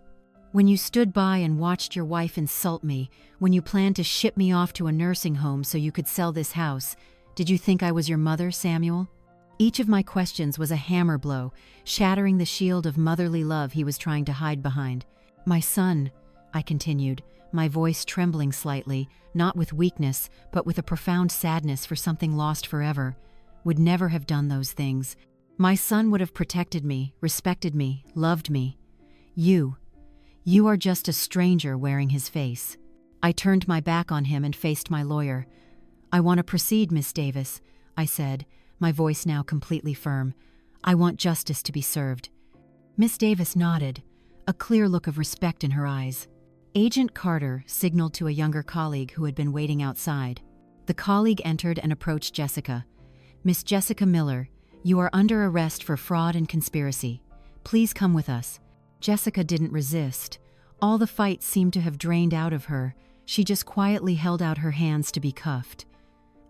"When you stood by and watched your wife insult me, when you planned to ship me off to a nursing home so you could sell this house, did you think I was your mother, Samuel?" Each of my questions was a hammer blow, shattering the shield of motherly love he was trying to hide behind. "My son," I continued, my voice trembling slightly, not with weakness, but with a profound sadness for something lost forever, "would never have done those things. My son would have protected me, respected me, loved me. You are just a stranger wearing his face." I turned my back on him and faced my lawyer. "I want to proceed, Miss Davis," I said, my voice now completely firm. "I want justice to be served." Miss Davis nodded, a clear look of respect in her eyes. Agent Carter signaled to a younger colleague who had been waiting outside. The colleague entered and approached Jessica. "Miss Jessica Miller, you are under arrest for fraud and conspiracy. Please come with us." Jessica didn't resist. All the fight seemed to have drained out of her. She just quietly held out her hands to be cuffed.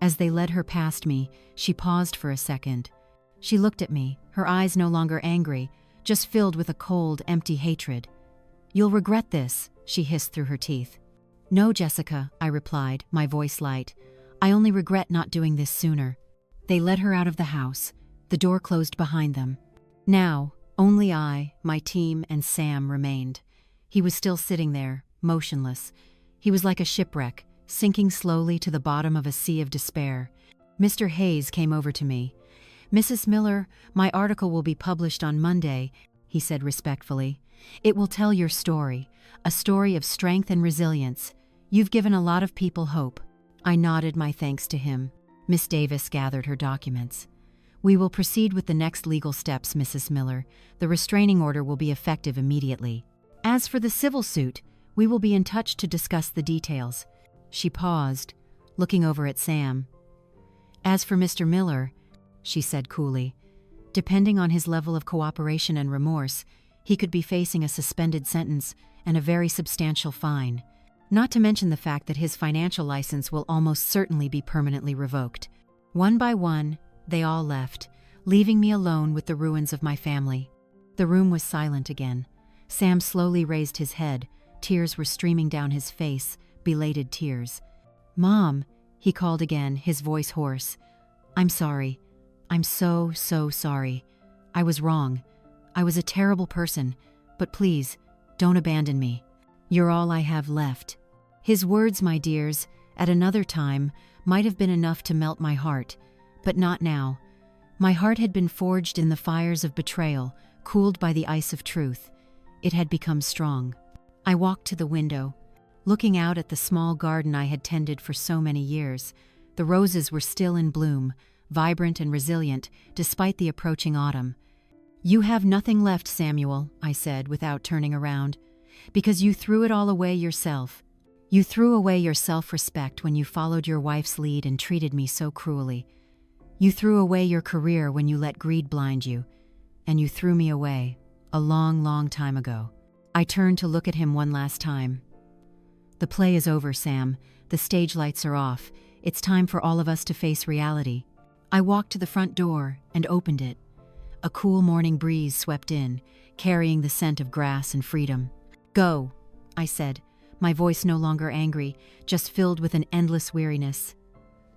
As they led her past me, she paused for a second. She looked at me, her eyes no longer angry, just filled with a cold, empty hatred. "You'll regret this," she hissed through her teeth. "No, Jessica," I replied, my voice light. "I only regret not doing this sooner." They led her out of the house. The door closed behind them. Now, only I, my team, and Sam remained. He was still sitting there, motionless. He was like a shipwreck, sinking slowly to the bottom of a sea of despair. Mr. Hayes came over to me. "Mrs. Miller, my article will be published on Monday," he said respectfully. "It will tell your story, a story of strength and resilience. You've given a lot of people hope." I nodded my thanks to him. Miss Davis gathered her documents. "We will proceed with the next legal steps, Mrs. Miller. The restraining order will be effective immediately. As for the civil suit, we will be in touch to discuss the details." She paused, looking over at Sam. "As for Mr. Miller," she said coolly, "depending on his level of cooperation and remorse, he could be facing a suspended sentence and a very substantial fine. Not to mention the fact that his financial license will almost certainly be permanently revoked." One by one, they all left, leaving me alone with the ruins of my family. The room was silent again. Sam slowly raised his head. Tears were streaming down his face, belated tears. "Mom," he called again, his voice hoarse. "I'm sorry. I'm so sorry. I was wrong. I was a terrible person, but please, don't abandon me. You're all I have left." His words, my dears, at another time, might have been enough to melt my heart, but not now. My heart had been forged in the fires of betrayal, cooled by the ice of truth. It had become strong. I walked to the window, looking out at the small garden I had tended for so many years. The roses were still in bloom, vibrant and resilient, despite the approaching autumn. "You have nothing left, Samuel," I said without turning around, "because you threw it all away yourself. You threw away your self-respect when you followed your wife's lead and treated me so cruelly. You threw away your career when you let greed blind you, and you threw me away a long time ago." I turned to look at him one last time. "The play is over, Sam. The stage lights are off. It's time for all of us to face reality." I walked to the front door and opened it. A cool morning breeze swept in, carrying the scent of grass and freedom. "Go," I said, my voice no longer angry, just filled with an endless weariness.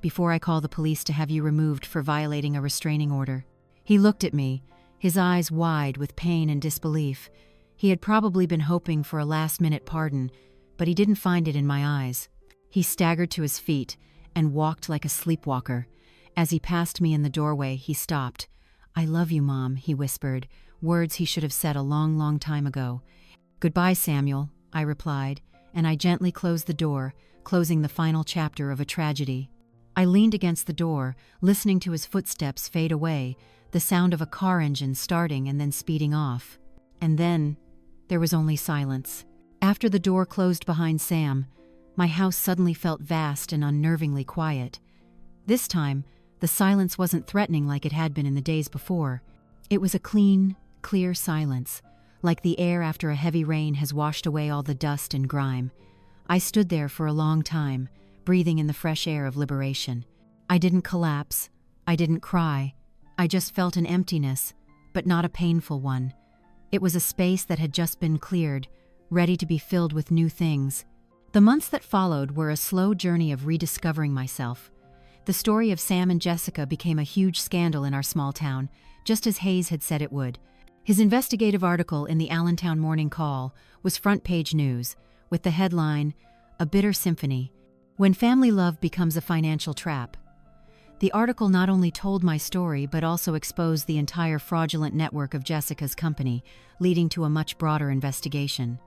"Before I call the police to have you removed for violating a restraining order." He looked at me, his eyes wide with pain and disbelief. He had probably been hoping for a last-minute pardon, but he didn't find it in my eyes. He staggered to his feet and walked like a sleepwalker. As he passed me in the doorway, he stopped. "I love you, Mom," he whispered, words he should have said a long time ago. "Goodbye, Samuel," I replied, and I gently closed the door, closing the final chapter of a tragedy. I leaned against the door, listening to his footsteps fade away, the sound of a car engine starting and then speeding off. And then there was only silence. After the door closed behind Sam, my house suddenly felt vast and unnervingly quiet. This time, the silence wasn't threatening like it had been in the days before. It was a clean, clear silence, like the air after a heavy rain has washed away all the dust and grime. I stood there for a long time, breathing in the fresh air of liberation. I didn't collapse. I didn't cry. I just felt an emptiness, but not a painful one. It was a space that had just been cleared, ready to be filled with new things. The months that followed were a slow journey of rediscovering myself. The story of Sam and Jessica became a huge scandal in our small town, just as Hayes had said it would. His investigative article in the Allentown Morning Call was front-page news, with the headline, "A Bitter Symphony: When Family Love Becomes a Financial Trap." The article not only told my story but also exposed the entire fraudulent network of Jessica's company, leading to a much broader investigation.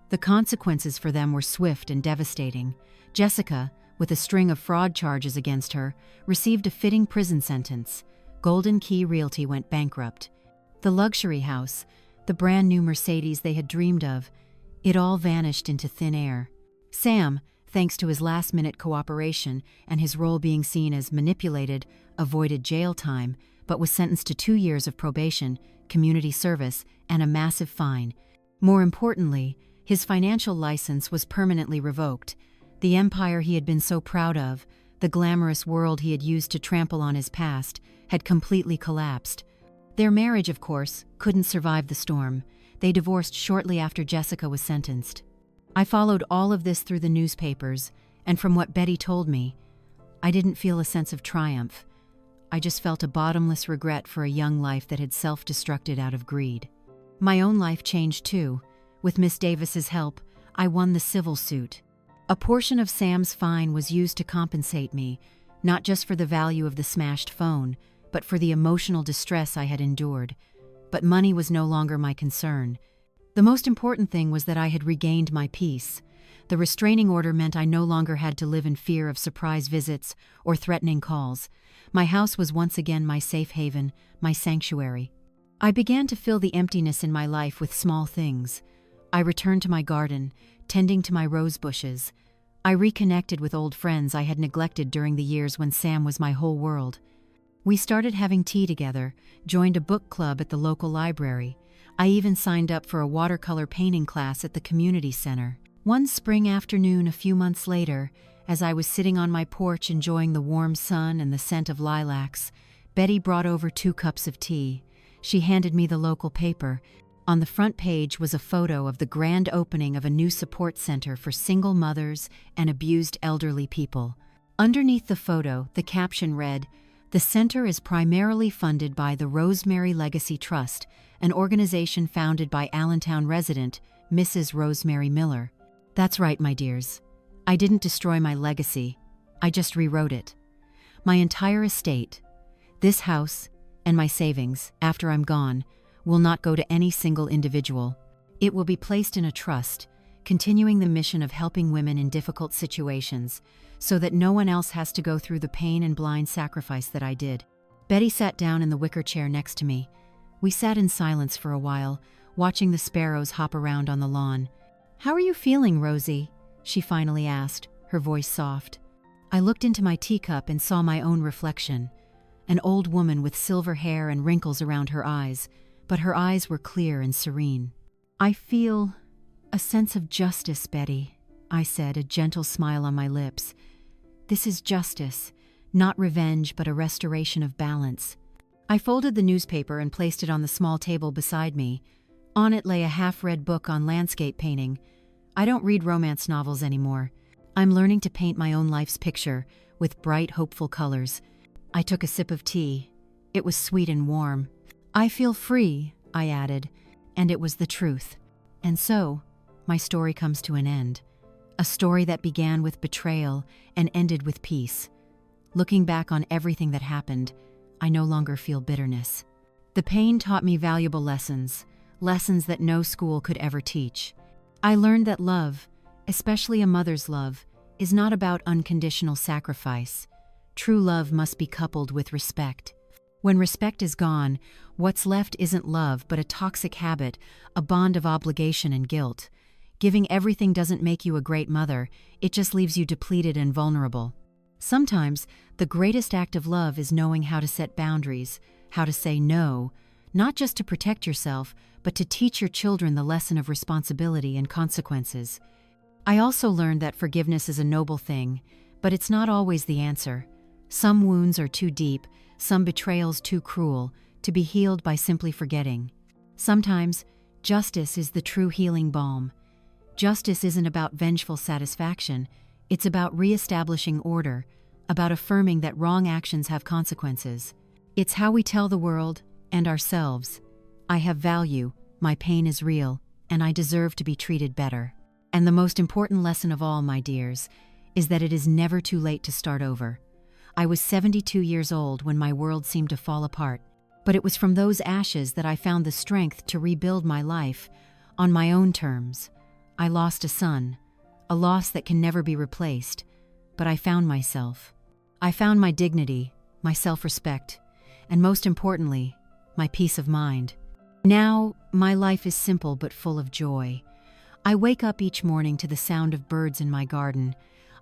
The consequences for them were swift and devastating. Jessica, with a string of fraud charges against her, received a fitting prison sentence. Golden Key Realty went bankrupt. The luxury house, the brand new Mercedes they had dreamed of, it all vanished into thin air. Sam, thanks to his last-minute cooperation and his role being seen as manipulated, avoided jail time, but was sentenced to 2 years of probation, community service, and a massive fine. More importantly, his financial license was permanently revoked. The empire he had been so proud of, the glamorous world he had used to trample on his past, had completely collapsed. Their marriage, of course, couldn't survive the storm. They divorced shortly after Jessica was sentenced. I followed all of this through the newspapers, and from what Betty told me, I didn't feel a sense of triumph. I just felt a bottomless regret for a young life that had self-destructed out of greed. My own life changed too. With Miss Davis's help, I won the civil suit. A portion of Sam's fine was used to compensate me, not just for the value of the smashed phone, but for the emotional distress I had endured. But money was no longer my concern. The most important thing was that I had regained my peace. The restraining order meant I no longer had to live in fear of surprise visits or threatening calls. My house was once again my safe haven, my sanctuary. I began to fill the emptiness in my life with small things. I returned to my garden, tending to my rose bushes. I reconnected with old friends I had neglected during the years when Sam was my whole world. We started having tea together, joined a book club at the local library. I even signed up for a watercolor painting class at the community center. One spring afternoon a few months later, as I was sitting on my porch enjoying the warm sun and the scent of lilacs, Betty brought over 2 cups of tea. She handed me the local paper. On the front page was a photo of the grand opening of a new support center for single mothers and abused elderly people. Underneath the photo, the caption read, "The center is primarily funded by the Rosemary Legacy Trust, an organization founded by Allentown resident, Mrs. Rosemary Miller." That's right, my dears. I didn't destroy my legacy. I just rewrote it. My entire estate, this house, and my savings, after I'm gone, will not go to any single individual. It will be placed in a trust, continuing the mission of helping women in difficult situations, so that no one else has to go through the pain and blind sacrifice that I did. Betty sat down in the wicker chair next to me. We sat in silence for a while, watching the sparrows hop around on the lawn. "How are you feeling, Rosie?" she finally asked, her voice soft. I looked into my teacup and saw my own reflection, an old woman with silver hair and wrinkles around her eyes, but her eyes were clear and serene. "I feel a sense of justice, Betty," I said, a gentle smile on my lips. "This is justice, not revenge, but a restoration of balance." I folded the newspaper and placed it on the small table beside me. On it lay a half-read book on landscape painting. I don't read romance novels anymore. I'm learning to paint my own life's picture with bright, hopeful colors. I took a sip of tea. It was sweet and warm. "I feel free," I added, and it was the truth. And so, my story comes to an end. A story that began with betrayal and ended with peace. Looking back on everything that happened, I no longer feel bitterness. The pain taught me valuable lessons that no school could ever teach. I learned that love, especially a mother's love, is not about unconditional sacrifice. True love must be coupled with respect. When respect is gone, what's left isn't love but a toxic habit, a bond of obligation and guilt. Giving everything doesn't make you a great mother, it just leaves you depleted and vulnerable. Sometimes, the greatest act of love is knowing how to set boundaries, how to say no, not just to protect yourself, but to teach your children the lesson of responsibility and consequences. I also learned that forgiveness is a noble thing, but it's not always the answer. Some wounds are too deep, some betrayals too cruel, to be healed by simply forgetting. Sometimes, justice is the true healing balm. Justice isn't about vengeful satisfaction, it's about re-establishing order, about affirming that wrong actions have consequences. It's how we tell the world, and ourselves, I have value, my pain is real, and I deserve to be treated better. And the most important lesson of all, my dears, is that it is never too late to start over. I was 72 years old when my world seemed to fall apart, but it was from those ashes that I found the strength to rebuild my life on my own terms. I lost a son, a loss that can never be replaced, but I found myself. I found my dignity, my self-respect, and most importantly, my peace of mind. Now, my life is simple but full of joy. I wake up each morning to the sound of birds in my garden.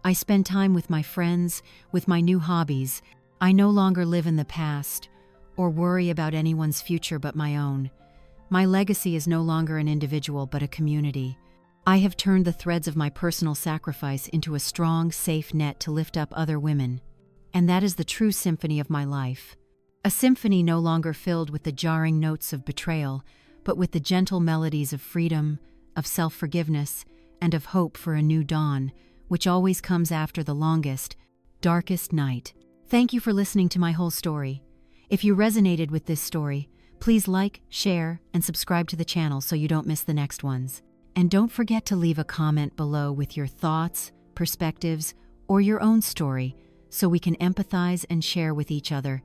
I spend time with my friends, with my new hobbies. I no longer live in the past or worry about anyone's future but my own. My legacy is no longer an individual but a community. I have turned the threads of my personal sacrifice into a strong, safe net to lift up other women. And that is the true symphony of my life. A symphony no longer filled with the jarring notes of betrayal, but with the gentle melodies of freedom, of self-forgiveness, and of hope for a new dawn, which always comes after the longest, darkest night. Thank you for listening to my whole story. If you resonated with this story, please like, share, and subscribe to the channel so you don't miss the next ones. And don't forget to leave a comment below with your thoughts, perspectives, or your own story so we can empathize and share with each other.